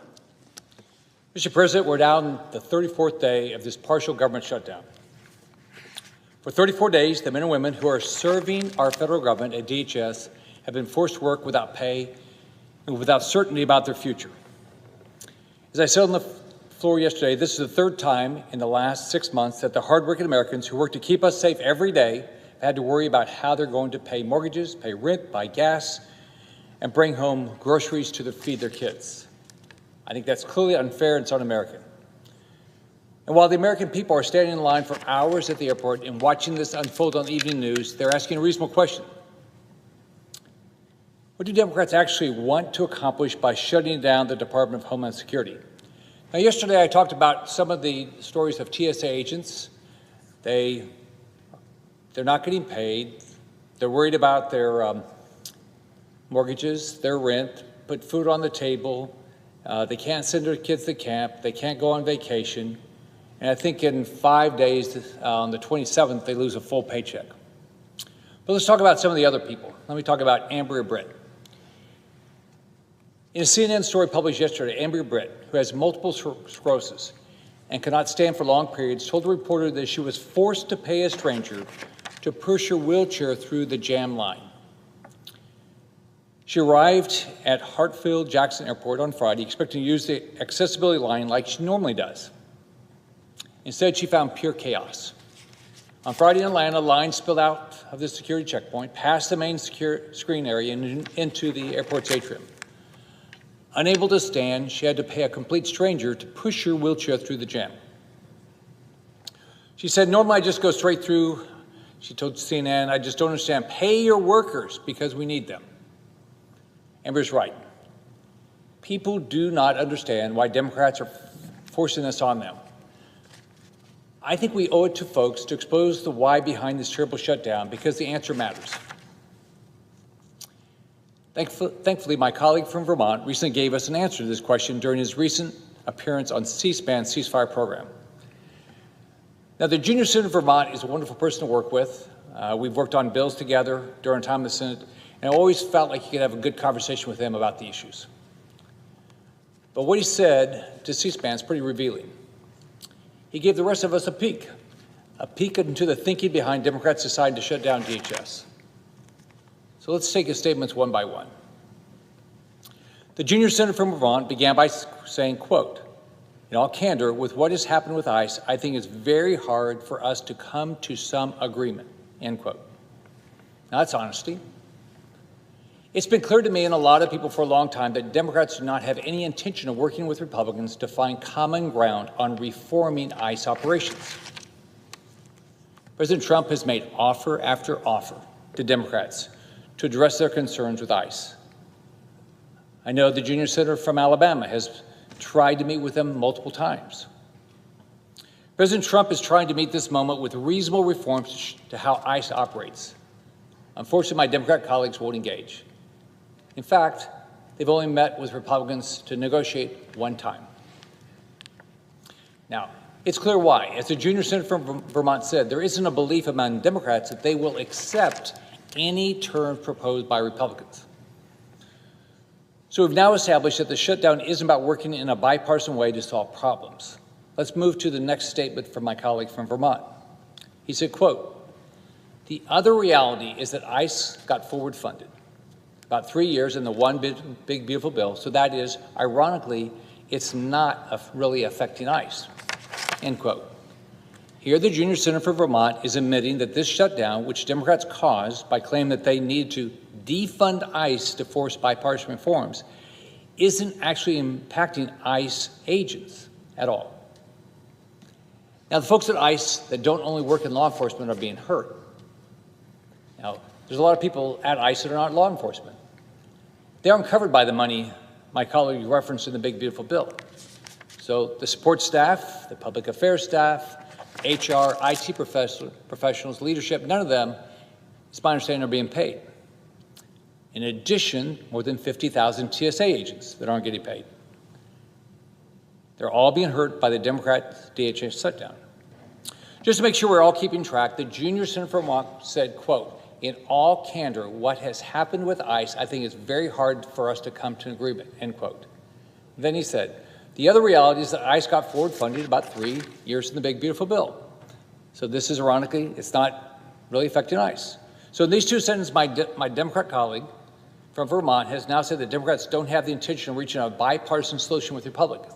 Mr. President, we're down the 34th day of this partial government shutdown. For 34 days, the men and women who are serving our federal government at DHS have been forced to work without pay and without certainty about their future. As I said on the floor yesterday, this is the third time in the last 6 months that the hardworking Americans who work to keep us safe every day have had to worry about how they're going to pay mortgages, pay rent, buy gas, and bring home groceries to feed their kids. I think that's clearly unfair and it's un-American. And while the American people are standing in line for hours at the airport and watching this unfold on the evening news, they're asking a reasonable question. What do Democrats actually want to accomplish by shutting down the Department of Homeland Security? Now, yesterday I talked about some of the stories of TSA agents. They're not getting paid. They're worried about their mortgages, their rent, put food on the table. They can't send their kids to camp. They can't go on vacation. And I think in 5 days, on the 27th, they lose a full paycheck. But let's talk about some of the other people. Let me talk about Amber Britt. In a CNN story published yesterday, Amber Britt, who has multiple sclerosis and cannot stand for long periods, told the reporter that she was forced to pay a stranger to push her wheelchair through the jam line. She arrived at Hartsfield-Jackson Airport on Friday, expecting to use the accessibility line like she normally does. Instead, she found pure chaos. On Friday in Atlanta, lines spilled out of the security checkpoint, past the main screen area and into the airport's atrium. Unable to stand, she had to pay a complete stranger to push her wheelchair through the jam. She said, normally I just go straight through. She told CNN, I just don't understand. Pay your workers because we need them. Amber's right. People do not understand why Democrats are forcing this on them. I think we owe it to folks to expose the why behind this terrible shutdown because the answer matters. Thankfully, my colleague from Vermont recently gave us an answer to this question during his recent appearance on C-SPAN's ceasefire program. Now, the junior senator of Vermont is a wonderful person to work with. We've worked on bills together during time in the Senate, and I always felt like you could have a good conversation with him about the issues. But what he said to C-SPAN is pretty revealing. He gave the rest of us a peek into the thinking behind Democrats deciding to shut down DHS. So let's take his statements one by one. The junior senator from Vermont began by saying, quote, in all candor, with what has happened with ICE, I think it's very hard for us to come to some agreement, end quote. Now that's honesty. It's been clear to me and a lot of people for a long time that Democrats do not have any intention of working with Republicans to find common ground on reforming ICE operations. President Trump has made offer after offer to Democrats to address their concerns with ICE. I know the junior senator from Alabama has tried to meet with them multiple times. President Trump is trying to meet this moment with reasonable reforms to how ICE operates. Unfortunately, my Democrat colleagues won't engage. In fact, they've only met with Republicans to negotiate one time. Now, it's clear why. As the junior senator from Vermont said, there isn't a belief among Democrats that they will accept any terms proposed by Republicans. So we've now established that the shutdown isn't about working in a bipartisan way to solve problems. Let's move to the next statement from my colleague from Vermont. He said, quote, "The other reality is that ICE got forward funded about 3 years in the one big beautiful bill. So that is, ironically, it's not really affecting ICE," end quote. Here, the junior senator from Vermont is admitting that this shutdown, which Democrats caused by claiming that they need to defund ICE to force bipartisan reforms, isn't actually impacting ICE agents at all. Now, the folks at ICE that don't only work in law enforcement are being hurt. Now, there's a lot of people at ICE that are not law enforcement. They aren't covered by the money my colleague referenced in the big beautiful bill. So the support staff, the public affairs staff, HR, IT professionals, leadership, none of them, it's my understanding, are being paid. In addition, more than 50,000 TSA agents that aren't getting paid. They're all being hurt by the Democrat DHS shutdown. Just to make sure we're all keeping track, the junior senator from Vermont said, quote, "In all candor, what has happened with ICE, I think it's very hard for us to come to an agreement," end quote. Then he said, "The other reality is that ICE got forward funded about 3 years in the big beautiful bill. So this is, ironically, it's not really affecting ICE." So in these two sentences, my Democrat colleague from Vermont has now said that Democrats don't have the intention of reaching a bipartisan solution with Republicans.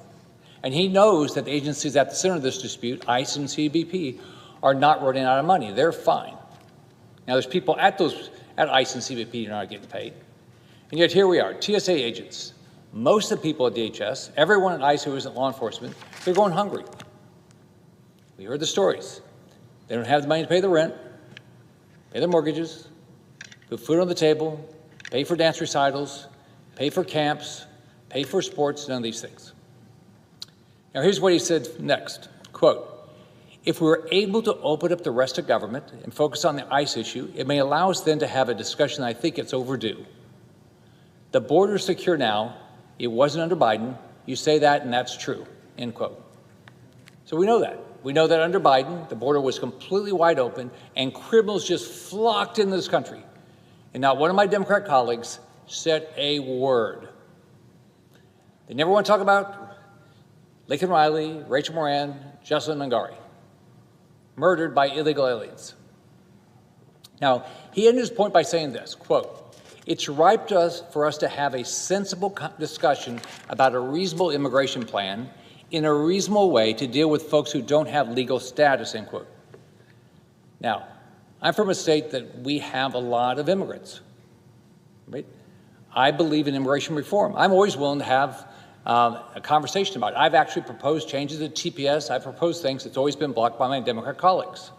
And he knows that the agencies at the center of this dispute, ICE and CBP, are not running out of money. They're fine. Now, there's people at ICE and CBP who are not getting paid. And yet here we are, TSA agents. Most of the people at DHS, everyone at ICE who isn't law enforcement, they're going hungry. We heard the stories. They don't have the money to pay the rent, pay their mortgages, put food on the table, pay for dance recitals, pay for camps, pay for sports, none of these things. Now, here's what he said next, quote, "If we were able to open up the rest of government and focus on the ICE issue, it may allow us then to have a discussion. I think it's overdue. The border is secure now. It wasn't under Biden. You say that, and that's true," end quote. So we know that. We know that under Biden, the border was completely wide open, and criminals just flocked into this country. And not one of my Democrat colleagues said a word. They never want to talk about Lincoln Riley, Rachel Moran, Jocelyn Mangari, murdered by illegal aliens. Now, he ended his point by saying this, quote, "It's ripe for us to have a sensible discussion about a reasonable immigration plan in a reasonable way to deal with folks who don't have legal status," end quote. Now, I'm from a state that we have a lot of immigrants, right? I believe in immigration reform. I'm always willing to have a conversation about it. I've actually proposed changes to TPS. I've proposed things that's always been blocked by my Democrat colleagues.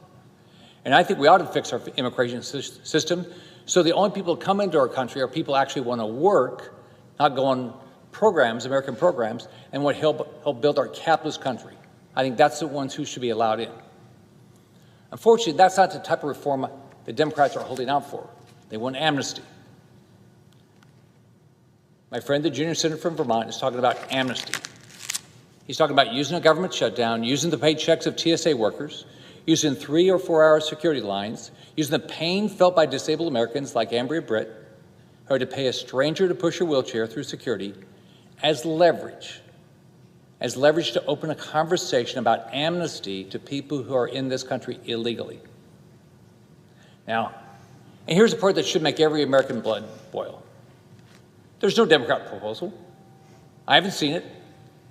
And I think we ought to fix our immigration system so the only people who come into our country are people who actually want to work, not go on programs, American programs, and what help build our capitalist country. I think that's the ones who should be allowed in. Unfortunately, that's not the type of reform the Democrats are holding out for. They want amnesty. My friend, the junior senator from Vermont, is talking about amnesty. He's talking about using a government shutdown, using the paychecks of TSA workers, using 3 or 4 hour security lines, using the pain felt by disabled Americans like Ambria Britt, who had to pay a stranger to push a wheelchair through security, as leverage to open a conversation about amnesty to people who are in this country illegally. Now, and here's the part that should make every American blood boil. There's no Democrat proposal. I haven't seen it.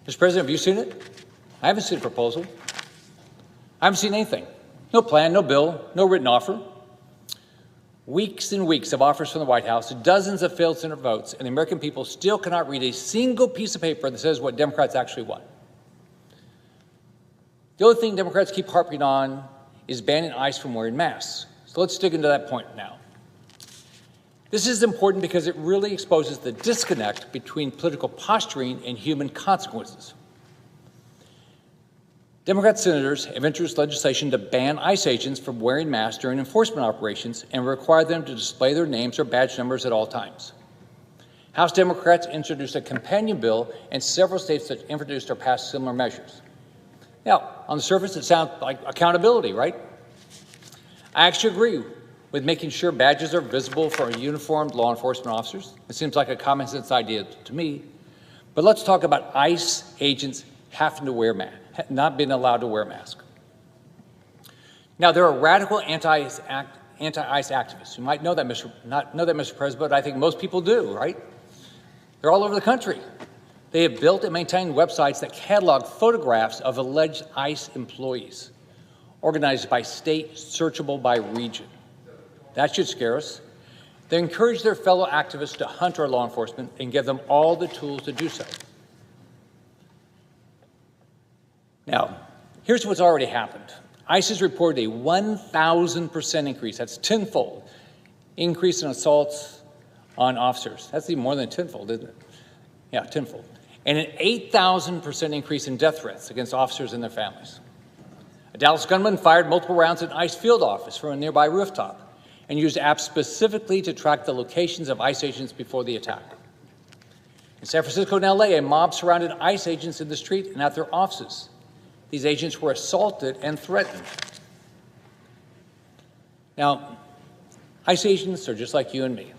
Mr. President, have you seen it? I haven't seen a proposal. I haven't seen anything. No plan, no bill, no written offer. Weeks and weeks of offers from the White House, dozens of failed Senate votes, and the American people still cannot read a single piece of paper that says what Democrats actually want. The only thing Democrats keep harping on is banning ICE from wearing masks. So let's dig into that point now. This is important because it really exposes the disconnect between political posturing and human consequences. Democrat senators have introduced legislation to ban ICE agents from wearing masks during enforcement operations and require them to display their names or badge numbers at all times. House Democrats introduced a companion bill, and several states that introduced or passed similar measures. Now, on the surface, it sounds like accountability, right? I actually agree with making sure badges are visible for uniformed law enforcement officers. It seems like a common sense idea to me. But let's talk about ICE agents having to wear not being allowed to wear a mask. Now, there are radical anti-ICE activists. You might not know that, Mr. President, but I think most people do, right? They're all over the country. They have built and maintained websites that catalog photographs of alleged ICE employees, organized by state, searchable by region. That should scare us. They encourage their fellow activists to hunt our law enforcement and give them all the tools to do so. Now, here's what's already happened. ICE has reported a 1,000% increase, that's tenfold, increase in assaults on officers. That's even more than tenfold, isn't it? Yeah, tenfold. And an 8,000% increase in death threats against officers and their families. A Dallas gunman fired multiple rounds at an ICE field office from a nearby rooftop and used apps specifically to track the locations of ICE agents before the attack. In San Francisco and LA, a mob surrounded ICE agents in the street and at their offices. These agents were assaulted and threatened. Now, ICE agents are just like you and me.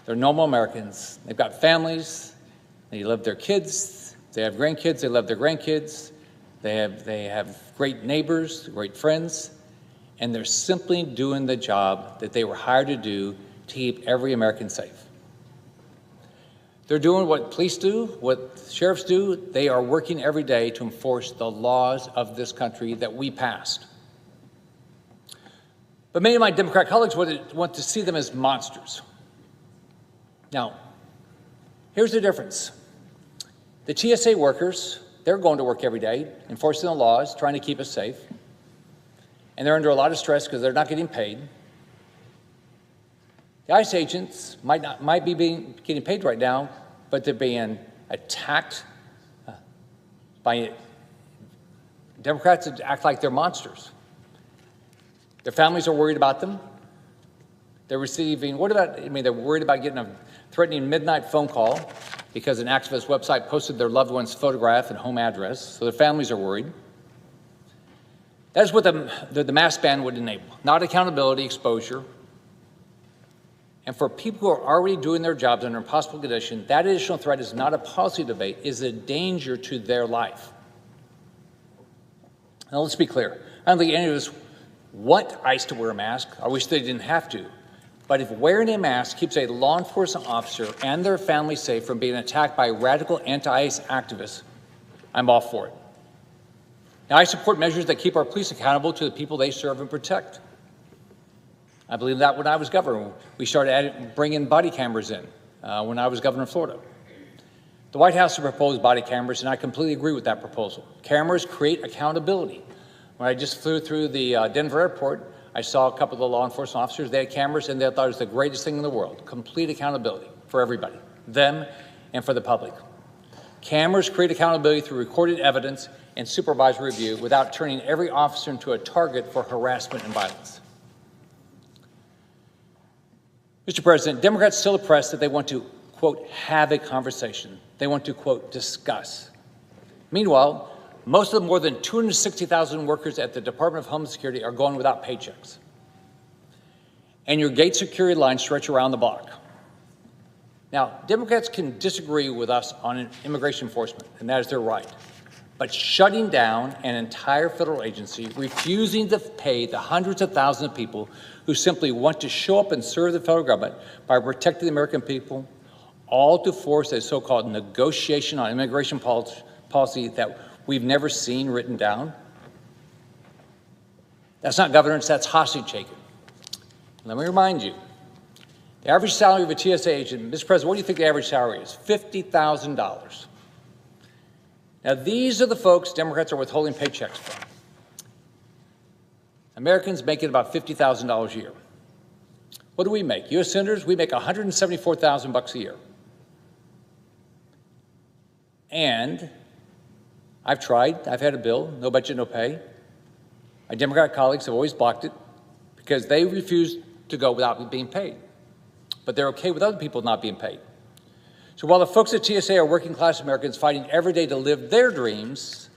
They're normal Americans. They've got families. They love their kids. They have grandkids. They love their grandkids. They have great neighbors, great friends, and they're simply doing the job that they were hired to do to keep every American safe. They're doing what police do, what sheriffs do. They are working every day to enforce the laws of this country that we passed. But many of my Democrat colleagues want to see them as monsters. Now, here's the difference. The TSA workers, they're going to work every day, enforcing the laws, trying to keep us safe. And they're under a lot of stress because they're not getting paid. The ICE agents might be getting paid right now, but they're being attacked by Democrats that act like they're monsters. Their families are worried about them. They're receiving, they're worried about getting a threatening midnight phone call because an activist website posted their loved one's photograph and home address, so their families are worried. That's what the mask ban would enable, not accountability, exposure. And for people who are already doing their jobs under impossible conditions, that additional threat is not a policy debate, it is a danger to their life. Now let's be clear. I don't think any of us want ICE to wear a mask. I wish they didn't have to. But if wearing a mask keeps a law enforcement officer and their family safe from being attacked by radical anti-ICE activists, I'm all for it. Now, I support measures that keep our police accountable to the people they serve and protect. I believe that when I was governor, we started bringing body cameras in when I was governor of Florida. The White House has proposed body cameras, and I completely agree with that proposal. Cameras create accountability. When I just flew through the Denver airport, I saw a couple of the law enforcement officers. They had cameras, and they thought it was the greatest thing in the world. Complete accountability for everybody, them and for the public. Cameras create accountability through recorded evidence and supervisory review without turning every officer into a target for harassment and violence. Mr. President, Democrats still press that they want to, quote, have a conversation. They want to, quote, discuss. Meanwhile, most of the more than 260,000 workers at the Department of Homeland Security are going without paychecks. And your gate security lines stretch around the block. Now, Democrats can disagree with us on immigration enforcement, and that is their right. But shutting down an entire federal agency, refusing to pay the hundreds of thousands of people who simply want to show up and serve the federal government by protecting the American people, all to force a so-called negotiation on immigration policy that we've never seen written down. That's not governance, that's hostage taking. Let me remind you, the average salary of a TSA agent, Mr. President, what do you think the average salary is? $50,000. Now, these are the folks Democrats are withholding paychecks from. Americans making about $50,000 a year. What do we make? U.S. senators, we make $174,000 a year. And I've tried, I've had a bill, no budget, no pay. My Democrat colleagues have always blocked it because they refuse to go without being paid. But they're okay with other people not being paid. So while the folks at TSA are working class Americans fighting every day to live their dreams,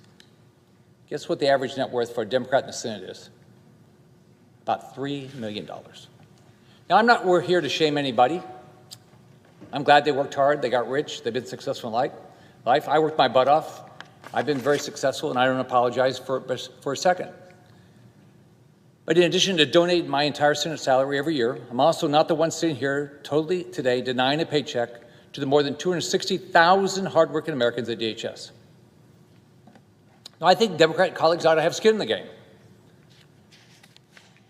guess what the average net worth for a Democrat in the Senate is? About $3 million. Now, I'm not here to shame anybody. I'm glad they worked hard, they got rich, they've been successful in life. I worked my butt off, I've been very successful, and I don't apologize for a second. But in addition to donating my entire Senate salary every year, I'm also not the one sitting here totally today denying a paycheck to the more than 260,000 hardworking Americans at DHS. Now, I think Democrat colleagues ought to have skin in the game.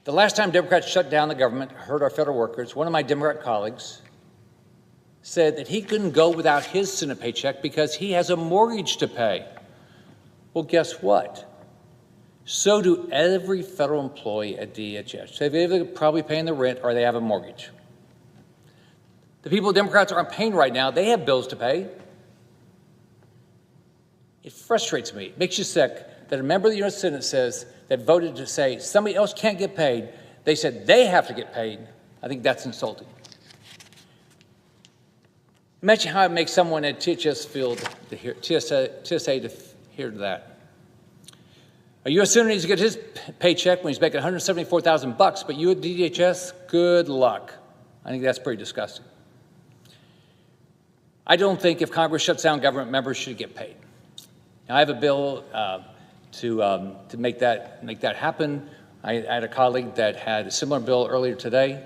The last time Democrats shut down the government, hurt our federal workers, one of my Democrat colleagues said that he couldn't go without his Senate paycheck because he has a mortgage to pay. Well, guess what? So do every federal employee at DHS. So they're probably paying the rent or they have a mortgage. The people Democrats aren't paying right now, they have bills to pay. It frustrates me. It makes you sick that a member of the U.S. Senate says that voted to say somebody else can't get paid. They said they have to get paid. I think that's insulting. Imagine how it makes someone at TSA to hear that. A U.S. Senator needs to get his paycheck when he's making $174,000 bucks, but you at DHS, good luck. I think that's pretty disgusting. I don't think if Congress shuts down government, members should get paid. Now, I have a bill to make that happen. I had a colleague that had a similar bill earlier today.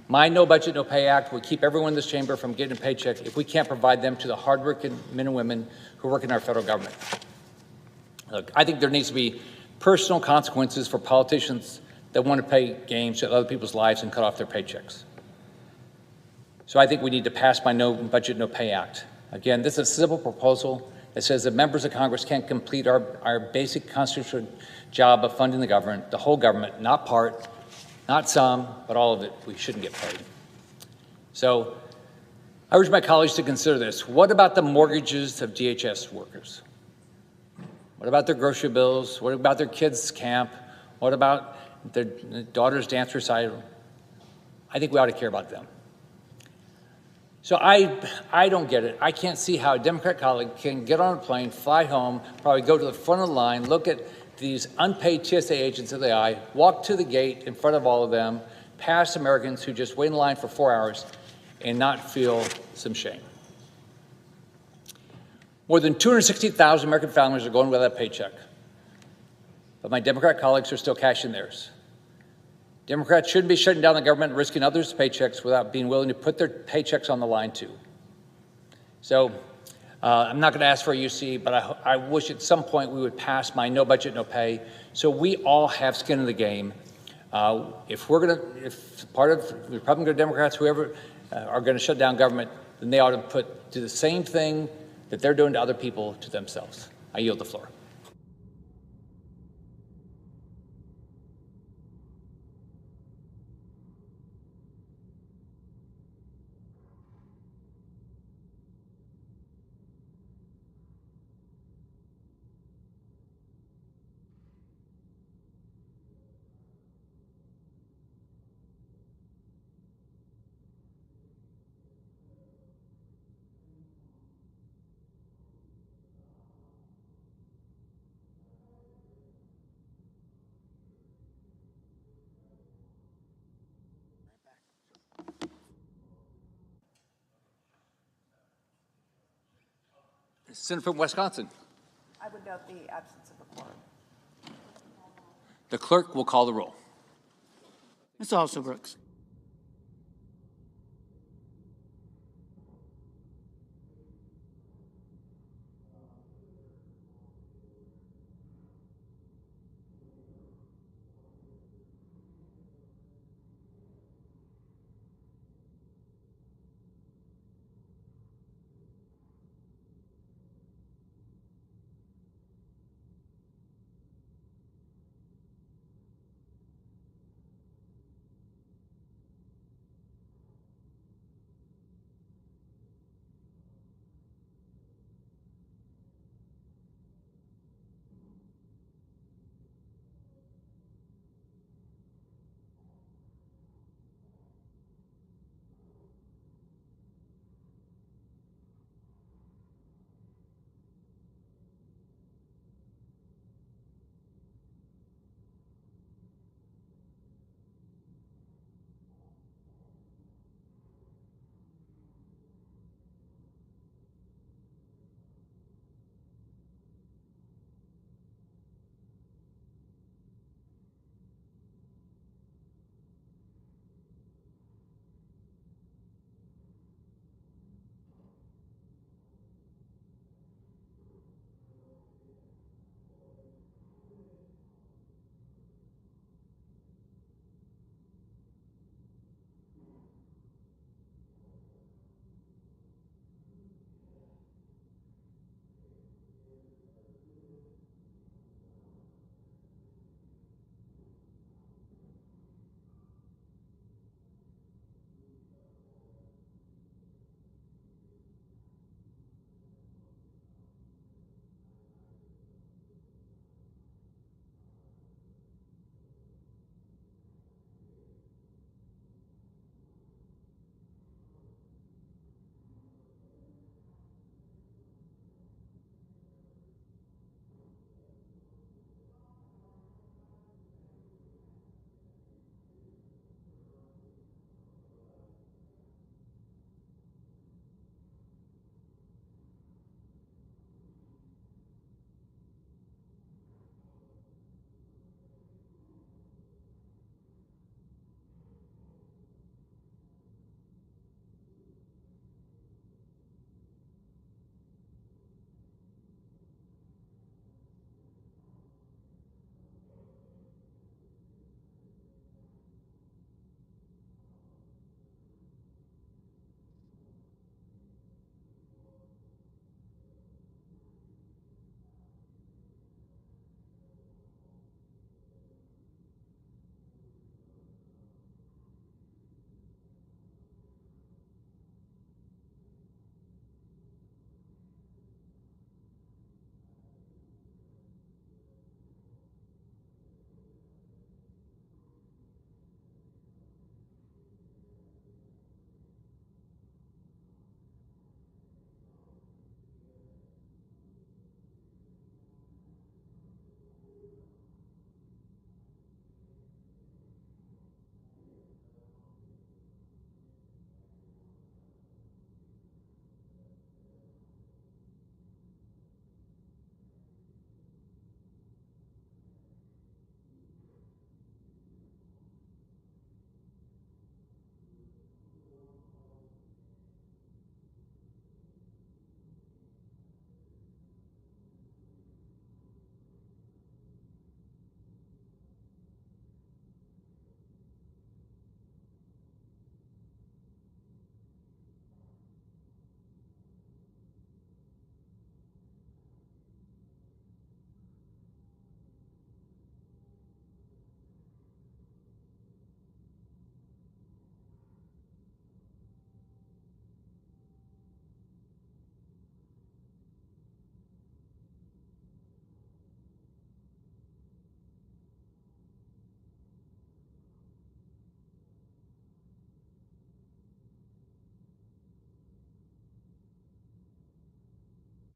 My No Budget, No Pay Act would keep everyone in this chamber from getting a paycheck if we can't provide them to the hardworking men and women who work in our federal government. Look, I think there needs to be personal consequences for politicians that want to play games with other people's lives and cut off their paychecks. So I think we need to pass my No Budget, No Pay Act. Again, this is a simple proposal that says that members of Congress can't complete our basic constitutional job of funding the government, the whole government, not part, not some, but all of it. We shouldn't get paid. So I urge my colleagues to consider this. What about the mortgages of DHS workers? What about their grocery bills? What about their kids' camp? What about their daughter's dance recital? I think we ought to care about them. So I don't get it. I can't see how a Democrat colleague can get on a plane, fly home, probably go to the front of the line, look at these unpaid TSA agents of the eye, walk to the gate in front of all of them, past Americans who just wait in line for 4 hours, and not feel some shame. More than 260,000 American families are going without a paycheck, but my Democrat colleagues are still cashing theirs. Democrats shouldn't be shutting down the government and risking others' paychecks without being willing to put their paychecks on the line too. So I'm not going to ask for a UC, but I wish at some point we would pass my No Budget, No Pay, so we all have skin in the game. If part of Republicans or Democrats, whoever, are going to shut down government, then they ought to do the same thing that they're doing to other people to themselves. I yield the floor. Senator from Wisconsin. I would note the absence of a quorum. The clerk will call the roll. Mr. Alsobrooks.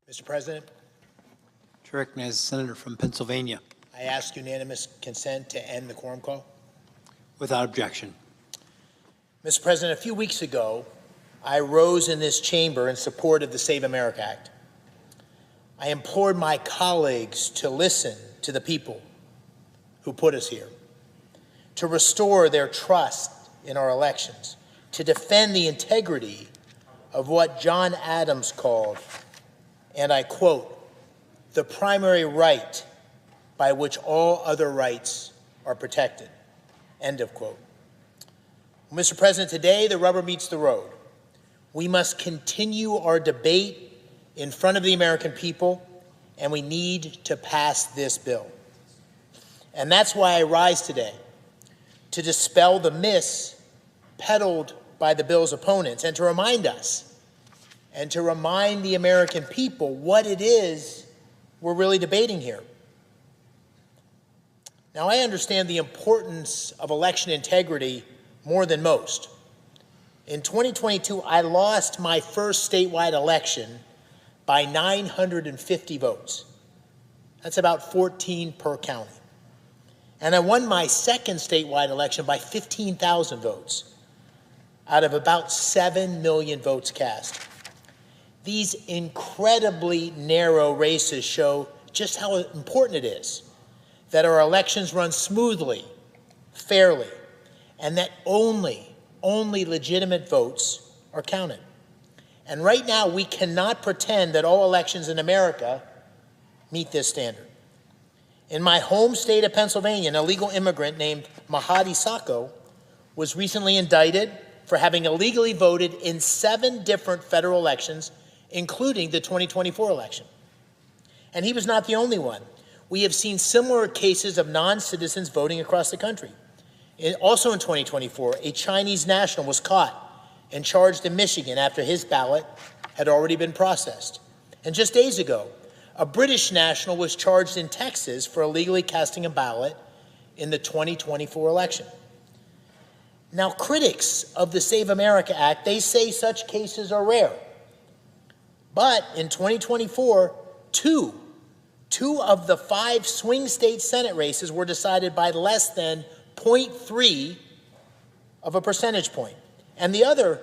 Mr. President, To recognize the senator from Pennsylvania. I ask unanimous consent to end the quorum call. Without objection. Mr. President, a few weeks ago, I rose in this chamber in support of the Save America Act. I implored my colleagues to listen to the people who put us here, to restore their trust in our elections, to defend the integrity of what John Adams called, and I quote, the primary right by which all other rights are protected, end of quote. Well, Mr. President, today the rubber meets the road. We must continue our debate in front of the American people, and we need to pass this bill. And that's why I rise today, to dispel the myths peddled by the bill's opponents and to remind us and to remind the American people what it is we're really debating here. Now, I understand the importance of election integrity more than most. In 2022, I lost my first statewide election by 950 votes. That's about 14 per county. And I won my second statewide election by 15,000 votes out of about 7 million votes cast. These incredibly narrow races show just how important it is that our elections run smoothly, fairly, and that only legitimate votes are counted. And right now, we cannot pretend that all elections in America meet this standard. In my home state of Pennsylvania, an illegal immigrant named Mahadi Sacco was recently indicted for having illegally voted in 7 different federal elections, including the 2024 election. And he was not the only one. We have seen similar cases of non-citizens voting across the country. Also in 2024, a Chinese national was caught and charged in Michigan after his ballot had already been processed. And just days ago, a British national was charged in Texas for illegally casting a ballot in the 2024 election. Now, critics of the Save America Act, they say such cases are rare. But in 2024, two of the 5 swing state Senate races were decided by less than 0.3 of a percentage point. And the other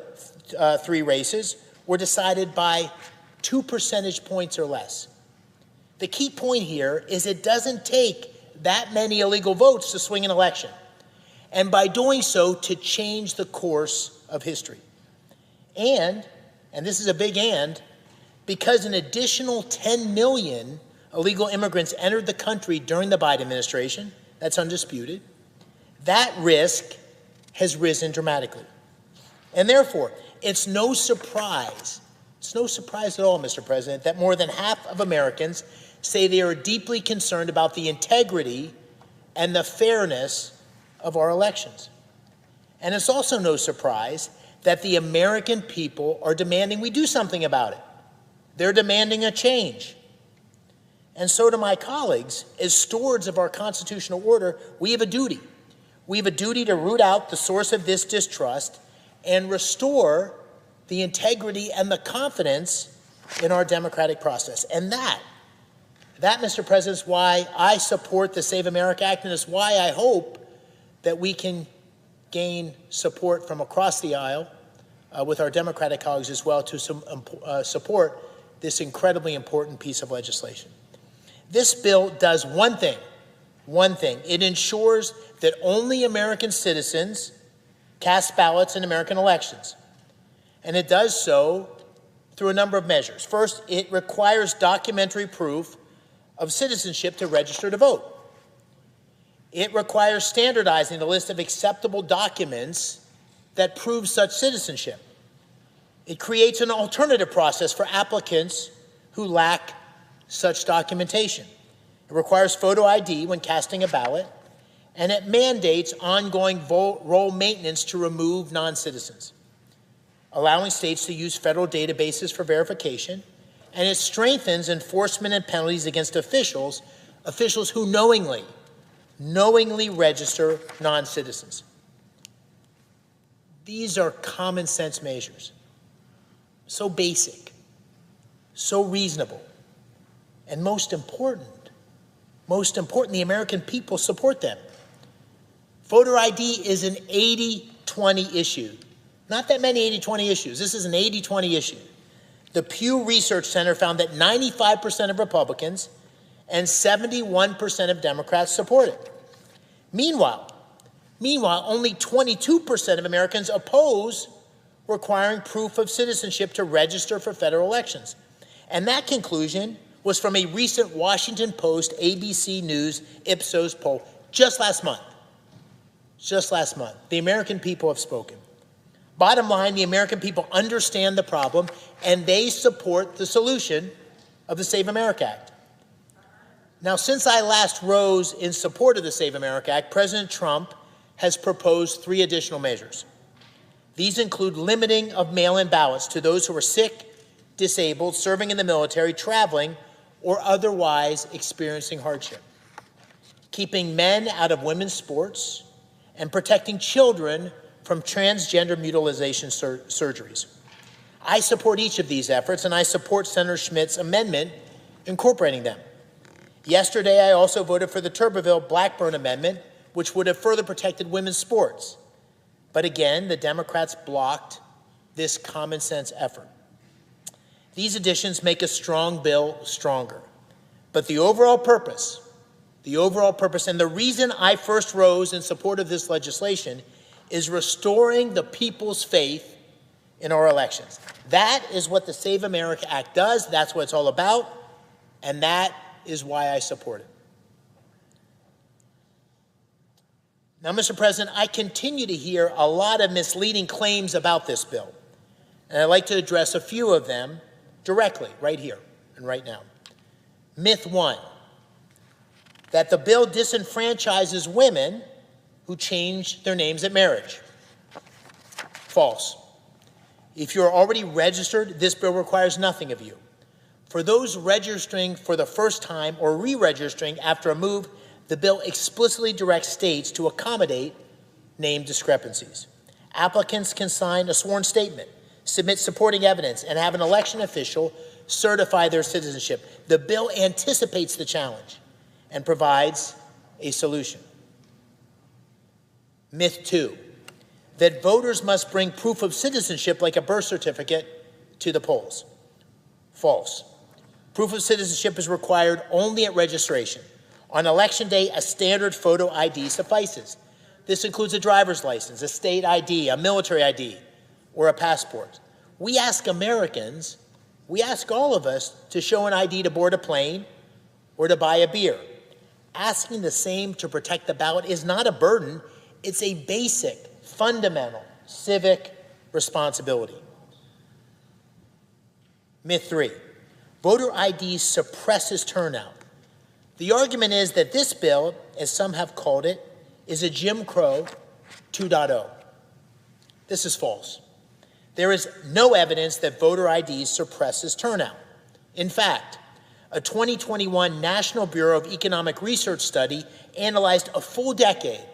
3 races were decided by 2 percentage points or less. The key point here is it doesn't take that many illegal votes to swing an election, and by doing so, to change the course of history. And this is a big and, because an additional 10 million illegal immigrants entered the country during the Biden administration, that's undisputed, that risk has risen dramatically. And therefore, it's no surprise at all, Mr. President, that more than half of Americans say they are deeply concerned about the integrity and the fairness of our elections. And it's also no surprise that the American people are demanding we do something about it. They're demanding a change. And so do my colleagues. As stewards of our constitutional order, we have a duty. We have a duty to root out the source of this distrust and restore the integrity and the confidence in our democratic process. And that, Mr. President, is why I support the Save America Act, and it's why I hope that we can gain support from across the aisle with our Democratic colleagues as well to support this incredibly important piece of legislation. This bill does one thing. It ensures that only American citizens cast ballots in American elections. And it does so through a number of measures. First, it requires documentary proof of citizenship to register to vote. It requires standardizing the list of acceptable documents that prove such citizenship. It creates an alternative process for applicants who lack such documentation. It requires photo ID when casting a ballot, and it mandates ongoing roll maintenance to remove non-citizens, allowing states to use federal databases for verification, and it strengthens enforcement and penalties against officials who knowingly register non-citizens. These are common sense measures, so basic, so reasonable, And most important, the American people support them. Voter ID is an 80-20 issue. Not that many 80-20 issues. This is an 80-20 issue. The Pew Research Center found that 95% of Republicans and 71% of Democrats support it. Meanwhile, only 22% of Americans oppose requiring proof of citizenship to register for federal elections. And that conclusion was from a recent Washington Post ABC News Ipsos poll just last month. Just last month. The American people have spoken. Bottom line, the American people understand the problem and they support the solution of the Save America Act. Now, since I last rose in support of the Save America Act, President Trump has proposed 3 additional measures. These include limiting of mail-in ballots to those who are sick, disabled, serving in the military, traveling, or otherwise experiencing hardship, keeping men out of women's sports, and protecting children from transgender mutilization surgeries. I support each of these efforts, and I support Senator Schmidt's amendment incorporating them. Yesterday, I also voted for the Tuberville-Blackburn amendment, which would have further protected women's sports. But again, the Democrats blocked this common sense effort. These additions make a strong bill stronger. But the overall purpose, and the reason I first rose in support of this legislation is restoring the people's faith in our elections. That is what the Save America Act does. That's what it's all about. And that is why I support it. Now, Mr. President, I continue to hear a lot of misleading claims about this bill. And I'd like to address a few of them directly, right here and right now. Myth 1, that the bill disenfranchises women who change their names at marriage. False. If you're already registered, this bill requires nothing of you. For those registering for the first time or re-registering after a move, the bill explicitly directs states to accommodate name discrepancies. Applicants can sign a sworn statement, submit supporting evidence, and have an election official certify their citizenship. The bill anticipates the challenge and provides a solution. Myth 2, that voters must bring proof of citizenship like a birth certificate to the polls. False. Proof of citizenship is required only at registration. On Election Day, a standard photo ID suffices. This includes a driver's license, a state ID, a military ID, or a passport. We ask Americans, we ask all of us to show an ID to board a plane or to buy a beer. Asking the same to protect the ballot is not a burden. It's a basic, fundamental civic responsibility. Myth 3, voter ID suppresses turnout. The argument is that this bill, as some have called it, is a Jim Crow 2.0. This is false. There is no evidence that voter ID suppresses turnout. In fact, a 2021 National Bureau of Economic Research study analyzed a full decade,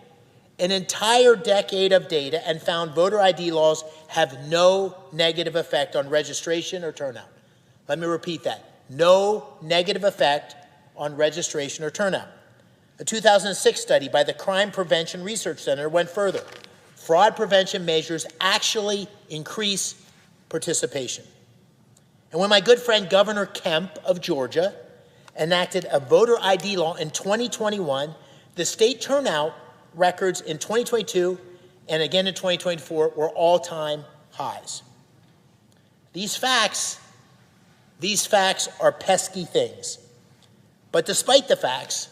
an entire decade of data, and found voter ID laws have no negative effect on registration or turnout. Let me repeat that. No negative effect on registration or turnout. A 2006 study by the Crime Prevention Research Center went further. Fraud prevention measures actually increase participation. And when my good friend Governor Kemp of Georgia enacted a voter ID law in 2021, the state turnout records in 2022 and again in 2024 were all-time highs. These facts are pesky things. But despite the facts,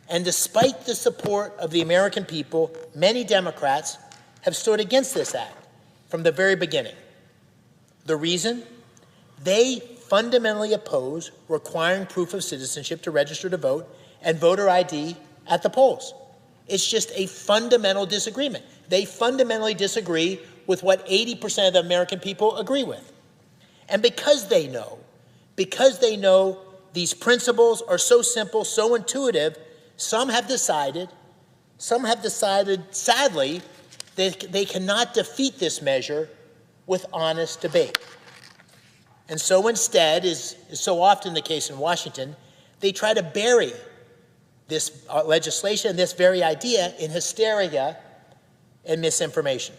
and despite the support of the American people, many Democrats have stood against this act from the very beginning. The reason? They fundamentally oppose requiring proof of citizenship to register to vote and voter ID at the polls. It's just a fundamental disagreement. They fundamentally disagree with what 80% of the American people agree with. And because they know these principles are so simple, so intuitive, some have decided, sadly, they cannot defeat this measure with honest debate. And so instead, is so often the case in Washington, They try to bury this legislation, this very idea, in hysteria and misinformation.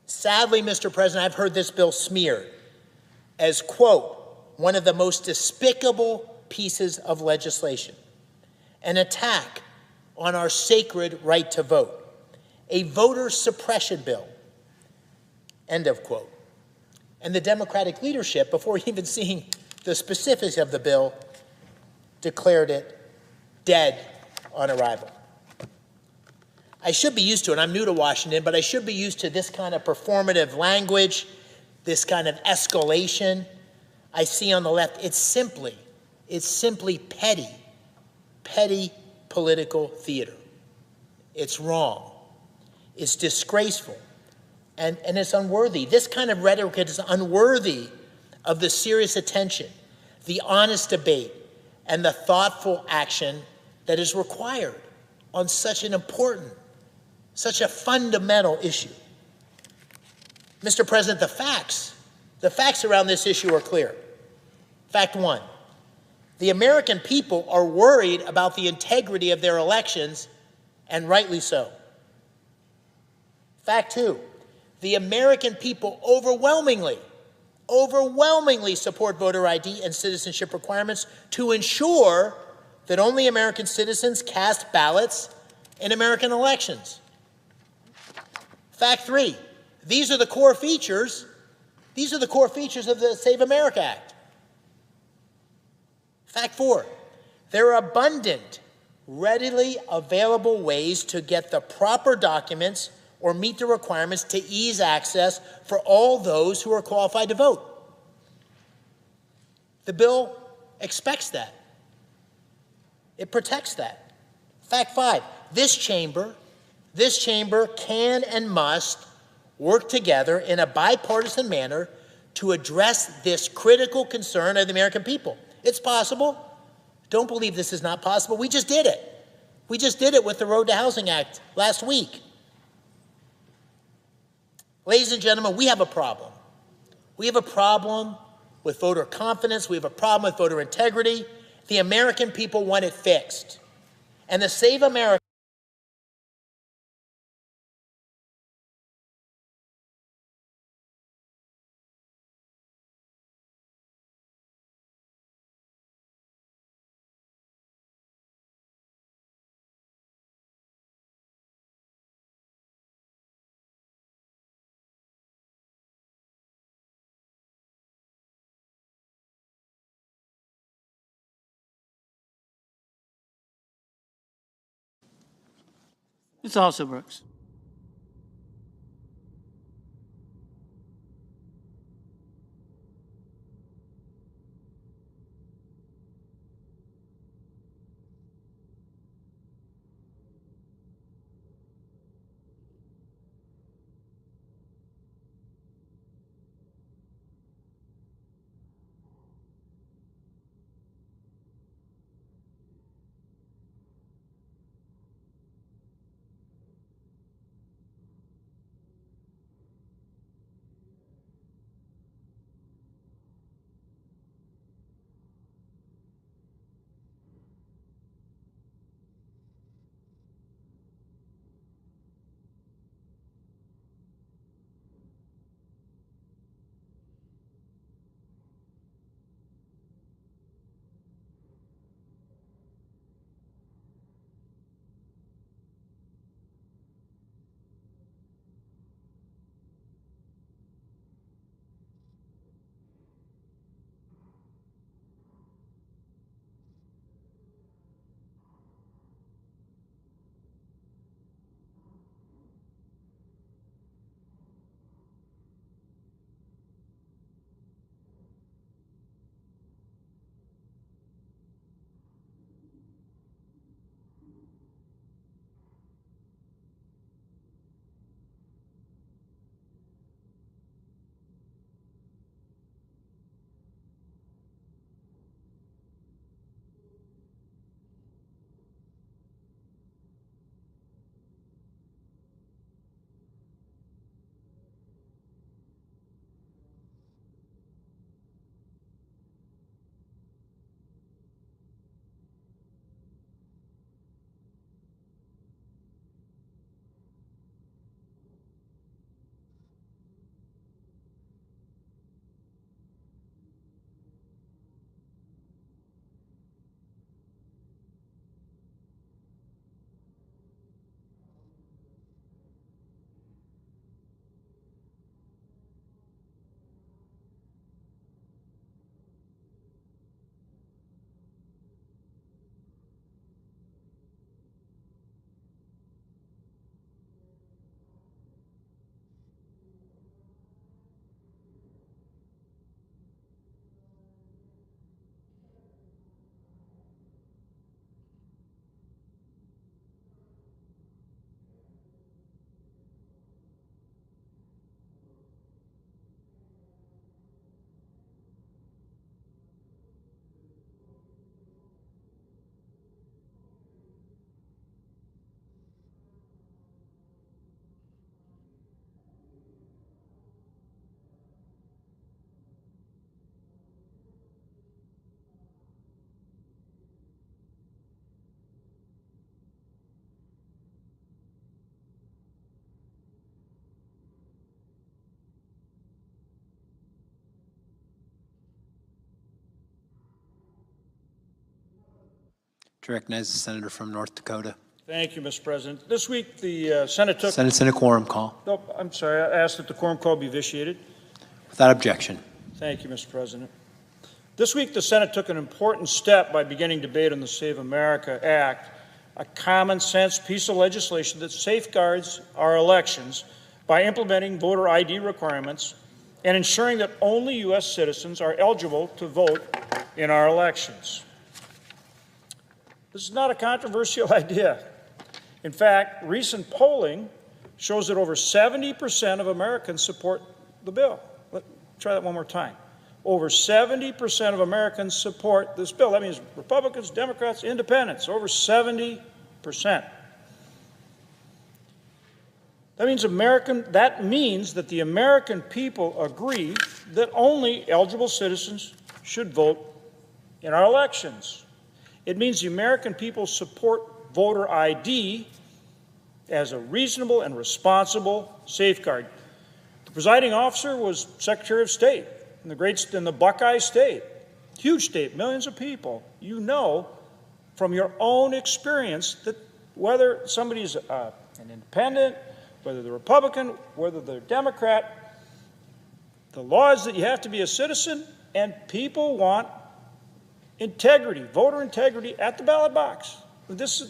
Sadly, Mr. President, I've heard this bill smeared as, quote, one of the most despicable pieces of legislation, an attack on our sacred right to vote, a voter suppression bill, end of quote. And the Democratic leadership, before even seeing the specifics of the bill, declared it dead on arrival. I should be used to it. I'm new to Washington, but I should be used to this kind of performative language, this kind of escalation I see on the left. It's simply petty political theater. It's wrong. It's disgraceful. And it's unworthy. This kind of rhetoric is unworthy of the serious attention, the honest debate, and the thoughtful action that is required on such an important, such a fundamental issue. Mr. President, the facts around this issue are clear. Fact one, the American people are worried about the integrity of their elections, and rightly so. Fact two, the American people overwhelmingly support voter ID and citizenship requirements to ensure that only American citizens cast ballots in American elections. Fact three, these are the core features of the Save America Act. Fact four, there are abundant, readily available ways to get the proper documents or meet the requirements to ease access for all those who are qualified to vote. The bill expects that. It protects that. Fact five, this chamber can and must work together in a bipartisan manner to address this critical concern of the American people. It's possible. Don't believe this is not possible. We just did it. We just did it with the Road to Housing Act last week. Ladies and gentlemen, we have a problem. We have a problem with voter confidence. We have a problem with voter integrity. The American people want it fixed. And the Save America Ms. Also Brooks. To recognize the senator from North Dakota. Thank you, Mr. President. This week, the Senate took... Senate's in a quorum call. No, I'm sorry. I asked that the quorum call be vitiated. Without objection. Thank you, Mr. President. This week, the Senate took an important step by beginning debate on the Save America Act, a common-sense piece of legislation that safeguards our elections by implementing voter ID requirements and ensuring that only U.S. citizens are eligible to vote in our elections. This is not a controversial idea. In fact, recent polling shows that over 70% of Americans support the bill. Try that one more time. Over 70% of Americans support this bill. That means Republicans, Democrats, Independents, over 70%. That means that the American people agree that only eligible citizens should vote in our elections. It means the American people support voter ID as a reasonable and responsible safeguard. The presiding officer was Secretary of State in the Buckeye State, huge state, millions of people. You know from your own experience that whether somebody's an independent, whether they're Republican, whether they're Democrat, the law is that you have to be a citizen, and people want integrity, voter integrity at the ballot box. This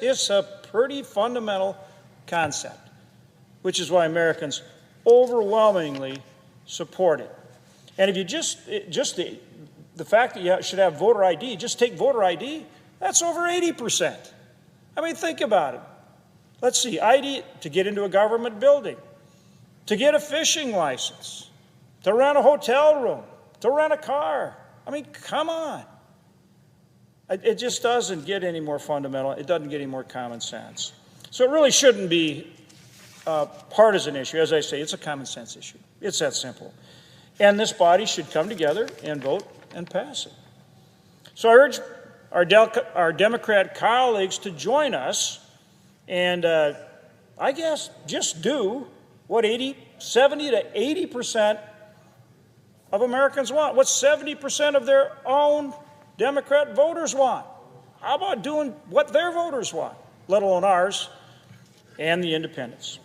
is a pretty fundamental concept, which is why Americans overwhelmingly support it. And if you the fact that you should have voter ID, just take voter ID, that's over 80%. I mean, think about it. Let's see, ID to get into a government building, to get a fishing license, to rent a hotel room, to rent a car. I mean, come on. It just doesn't get any more fundamental. It doesn't get any more common sense. So it really shouldn't be a partisan issue. As I say, it's a common sense issue. It's that simple. And this body should come together and vote and pass it. So I urge our Democrat colleagues to join us and I guess just do what 70 to 80% of Americans want, what 70% of their own Democrat voters want. How about doing what their voters want, let alone ours and the independents?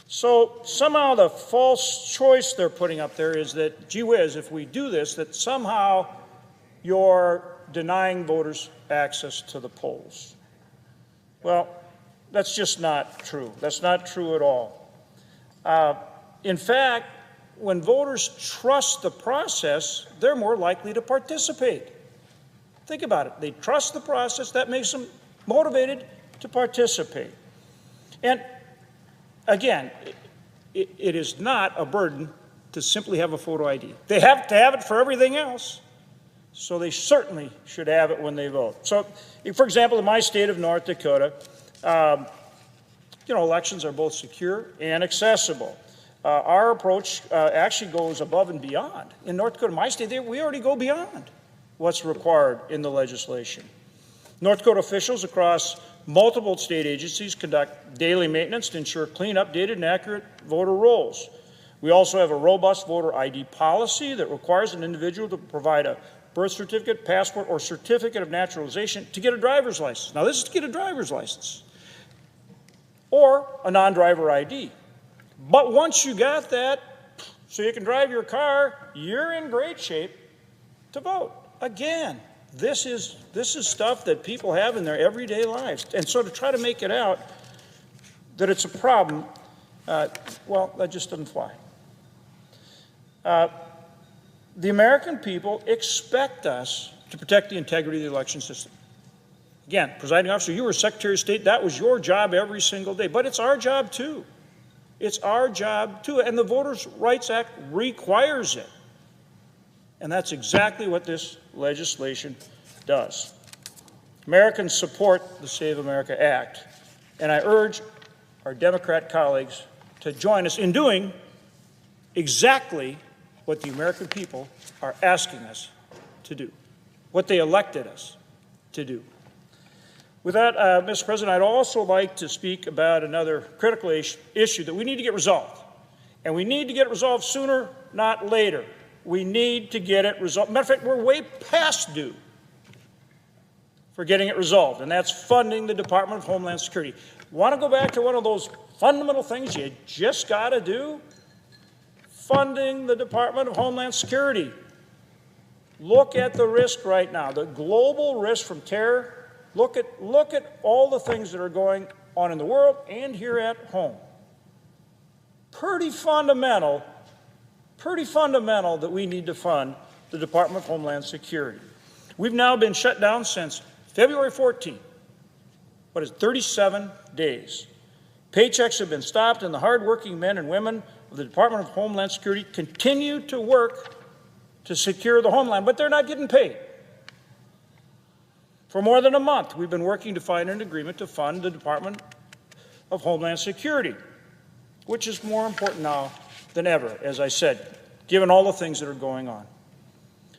So somehow the false choice they're putting up there is that, gee whiz, if we do this, that somehow you're denying voters access to the polls. Well, that's just not true. That's not true at all. In fact, when voters trust the process, they're more likely to participate. Think about it. They trust the process. That makes them motivated to participate. And again, it is not a burden to simply have a photo ID. They have to have it for everything else, so they certainly should have it when they vote. So, for example, in my state of North Dakota, elections are both secure and accessible. Our approach actually goes above and beyond. In North Dakota, my state, we already go beyond what's required in the legislation. North Dakota officials across multiple state agencies conduct daily maintenance to ensure clean, updated, and accurate voter rolls. We also have a robust voter ID policy that requires an individual to provide a birth certificate, passport, or certificate of naturalization to get a driver's license. Now, this is to get a driver's license or a non-driver ID. But once you got that, so you can drive your car, you're in great shape to vote. Again, this is stuff that people have in their everyday lives. And so to try to make it out that it's a problem, well, that just doesn't fly. The American people expect us to protect the integrity of the election system. Again, presiding officer, you were Secretary of State. That was your job every single day. But it's our job, too. It's our job, too. And the Voters' Rights Act requires it. And that's exactly what this legislation does. Americans support the Save America Act. And I urge our Democrat colleagues to join us in doing exactly what the American people are asking us to do, what they elected us to do. With that, Mr. President, I'd also like to speak about another critical issue that we need to get resolved. And we need to get it resolved sooner, not later. We need to get it resolved. Matter of fact, we're way past due. for getting it resolved, and that's funding the Department of Homeland Security. Want to go back to one of those fundamental things you just got to do? Funding the Department of Homeland Security. Look at the risk right now, the global risk from terror. Look at all the things that are going on in the world and here at home. Pretty fundamental that we need to fund the Department of Homeland Security. We've now been shut down since February 14th. What is it, 37 days. Paychecks have been stopped, and the hardworking men and women of the Department of Homeland Security continue to work to secure the homeland, but they're not getting paid. For more than a month, we've been working to find an agreement to fund the Department of Homeland Security, which is more important now than ever, as I said, given all the things that are going on.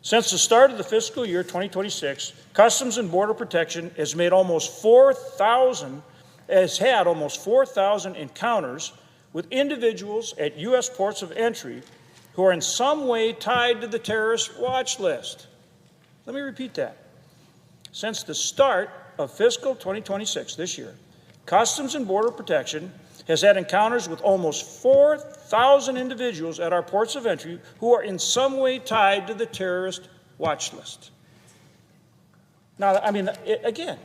Since the start of the fiscal year 2026, Customs and Border Protection has had almost 4,000 encounters with individuals at U.S. ports of entry who are in some way tied to the terrorist watch list. Let me repeat that. Since the start of fiscal 2026, this year, Customs and Border Protection has had encounters with almost 4,000 individuals at our ports of entry who are in some way tied to the terrorist watch list. Now, I mean, again,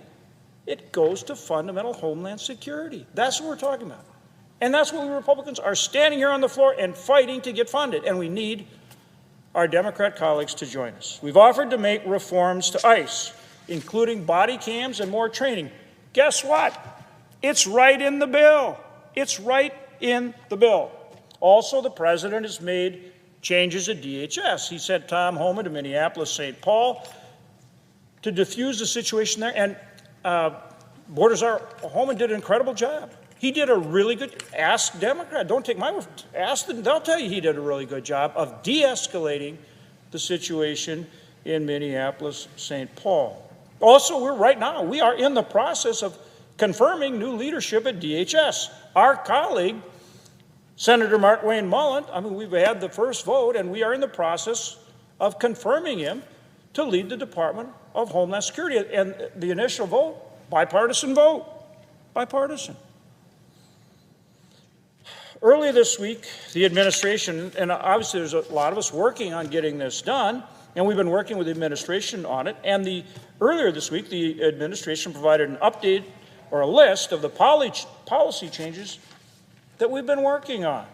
it goes to fundamental homeland security. That's what we're talking about. And that's what we Republicans are standing here on the floor and fighting to get funded. And we need our Democrat colleagues to join us. We've offered to make reforms to ICE, including body cams and more training. Guess what? It's right in the bill. It's right in the bill. Also, the president has made changes at DHS. He sent Tom Homan to Minneapolis, St. Paul to diffuse the situation there. And Border Czar Homan did an incredible job. He did a really good, ask Democrat, don't take my word, ask them, they'll tell you he did a really good job of de-escalating the situation in Minneapolis, St. Paul. Also, we are in the process of confirming new leadership at DHS. Our colleague, Senator Mark Wayne Mullen, we've had the first vote, and we are in the process of confirming him to lead the Department of Homeland Security. And the initial vote, bipartisan vote, bipartisan. Earlier this week, the administration, and obviously there's a lot of us working on getting this done, and we've been working with the administration on it, and earlier this week, the administration provided an update or a list of the policy changes that we've been working on.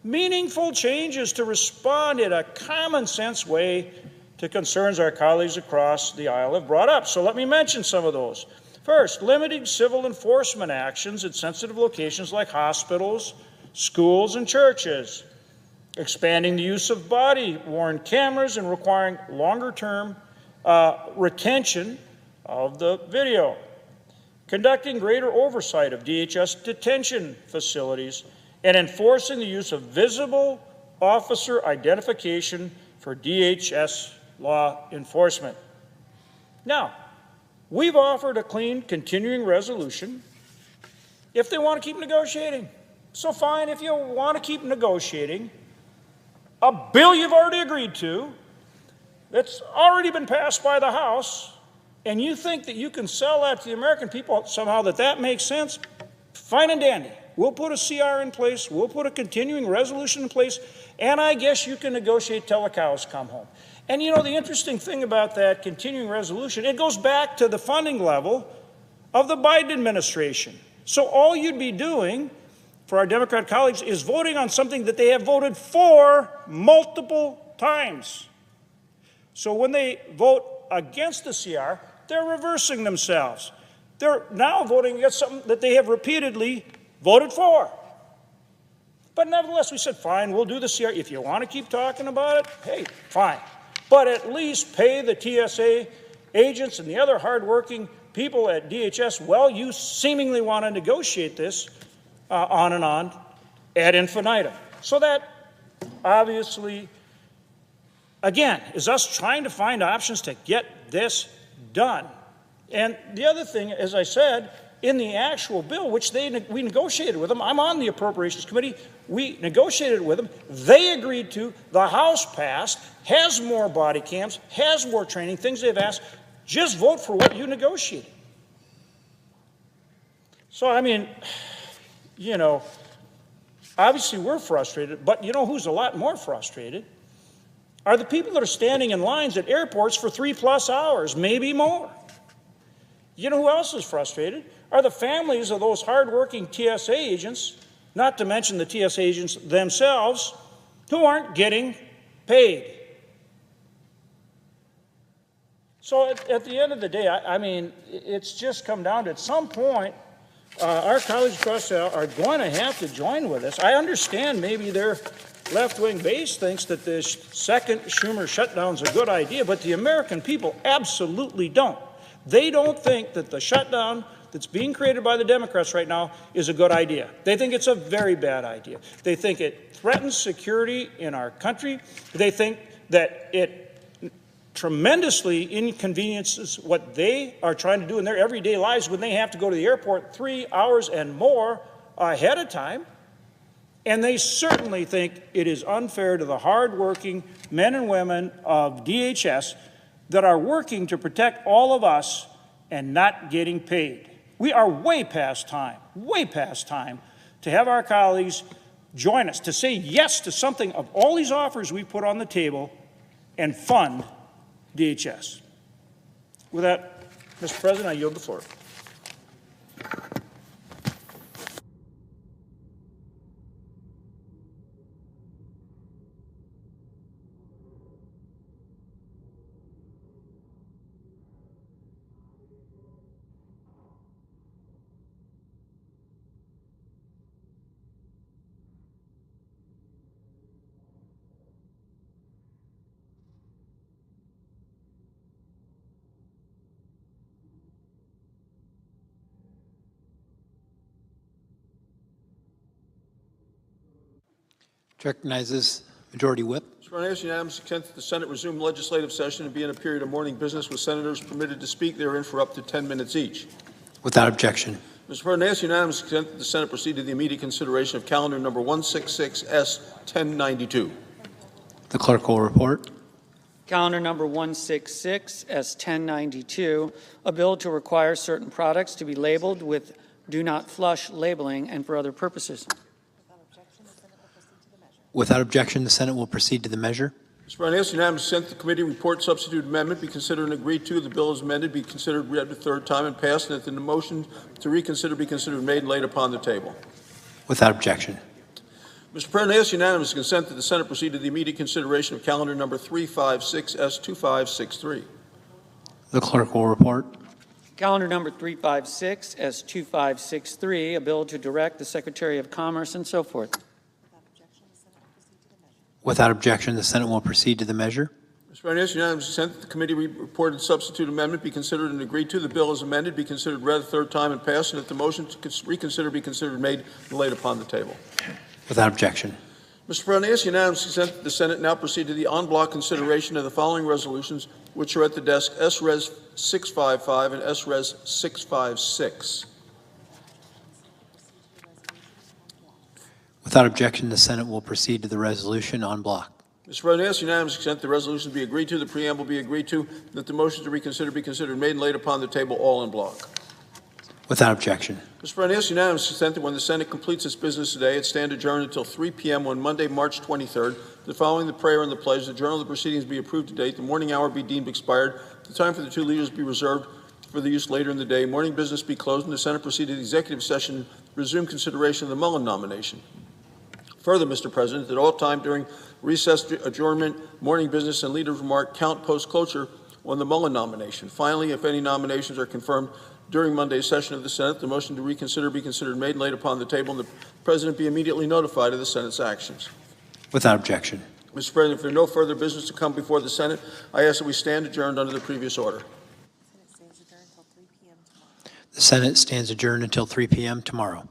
Meaningful changes to respond in a common sense way to concerns our colleagues across the aisle have brought up. So let me mention some of those. First, limiting civil enforcement actions at sensitive locations like hospitals, schools, and churches. Expanding the use of body-worn cameras and requiring longer-term retention of the video. Conducting greater oversight of DHS detention facilities and enforcing the use of visible officer identification for DHS law enforcement. Now, we've offered a clean continuing resolution if they want to keep negotiating. So fine, if you want to keep negotiating, a bill you've already agreed to, that's already been passed by the House, and you think that you can sell that to the American people somehow that makes sense, fine and dandy. We'll put a CR in place, we'll put a continuing resolution in place, and I guess you can negotiate till the cows come home. And you know, the interesting thing about that continuing resolution, it goes back to the funding level of the Biden administration. So all you'd be doing for our Democrat colleagues is voting on something that they have voted for multiple times. So when they vote against the CR, they're reversing themselves. They're now voting against something that they have repeatedly voted for. But nevertheless, we said, fine, we'll do the CR. If you want to keep talking about it, hey, fine. But at least pay the TSA agents and the other hardworking people at DHS, well, you seemingly want to negotiate this on and on ad infinitum. So that obviously, again, is us trying to find options to get this done. And the other thing, as I said, in the actual bill, which we negotiated with them, I'm on the Appropriations Committee, we negotiated with them, they agreed to, the House passed, has more body cams, has more training, things they've asked. Just vote for what you negotiated. So, I mean, you know, obviously we're frustrated, but you know who's a lot more frustrated? Are the people that are standing in lines at airports for 3+ hours, maybe more. You know who else is frustrated? Are the families of those hardworking TSA agents, not to mention the TSA agents themselves, who aren't getting paid. So at the end of the day, I mean, it's just come down to, at some point, our colleagues across the aisle are going to have to join with us. I understand maybe their left-wing base thinks that this second Schumer shutdown is a good idea, but the American people absolutely don't. They don't think that the shutdown that's being created by the Democrats right now is a good idea. They think it's a very bad idea. They think it threatens security in our country. They think that it tremendously inconveniences what they are trying to do in their everyday lives when they have to go to the airport 3 hours and more ahead of time. And they certainly think it is unfair to the hardworking men and women of DHS that are working to protect all of us and not getting paid. We are way past time to have our colleagues join us, to say yes to something of all these offers we put on the table and fund DHS. With that, Mr. President, I yield the floor. Recognizes Majority Whip. Mr. President, I ask unanimous consent that the Senate resume legislative session and be in a period of morning business with senators permitted to speak therein for up to 10 minutes each. Without objection. Mr. President, I ask unanimous consent that the Senate proceed to the immediate consideration of calendar number 166S1092. The clerk will report. Calendar number 166S1092, a bill to require certain products to be labeled with "Do Not Flush" labeling and for other purposes. Without objection, the Senate will proceed to the measure. Mr. President, I ask unanimous consent that the committee report substitute amendment be considered and agreed to. The bill as amended be considered read a third time and passed, and that the motion to reconsider be considered made and laid upon the table. Without objection. Mr. President, I ask unanimous consent that the Senate proceed to the immediate consideration of calendar number 356S2563. The clerk will report. Calendar number 356S2563, a bill to direct the Secretary of Commerce and so forth. Without objection, the Senate will proceed to the measure. Mr. President, I ask unanimous consent that the committee reported substitute amendment be considered and agreed to. The bill as amended be considered read a third time and passed, and that the motion to reconsider be considered made and laid upon the table. Without objection. Mr. President, I ask unanimous consent that the Senate now proceed to the en bloc consideration of the following resolutions, which are at the desk: S-Res 655 and S-Res 656. Without objection, the Senate will proceed to the resolution en bloc. Mr. President, I ask unanimous consent the resolutions be agreed to, the preamble be agreed to, that the motion to reconsider be considered made and laid upon the table, all in bloc. Without objection. Mr. President, I ask unanimous consent that when the Senate completes its business today, it stand adjourned until 3 p.m. on Monday, March 23rd. That following the prayer and the pledge, the journal of the proceedings be approved to date, the morning hour be deemed expired, the time for the two leaders be reserved for the use later in the day, morning business be closed, and the Senate proceed to the executive session, resume consideration of the Mullen nomination. Further, Mr. President, that all time during recess, adjournment, morning business, and leader's remark count post-cloture on the Mullen nomination. Finally, if any nominations are confirmed during Monday's session of the Senate, the motion to reconsider be considered made and laid upon the table, and the President be immediately notified of the Senate's actions. Without objection. Mr. President, if there is no further business to come before the Senate, I ask that we stand adjourned under the previous order. The Senate stands adjourned until 3 p.m. tomorrow.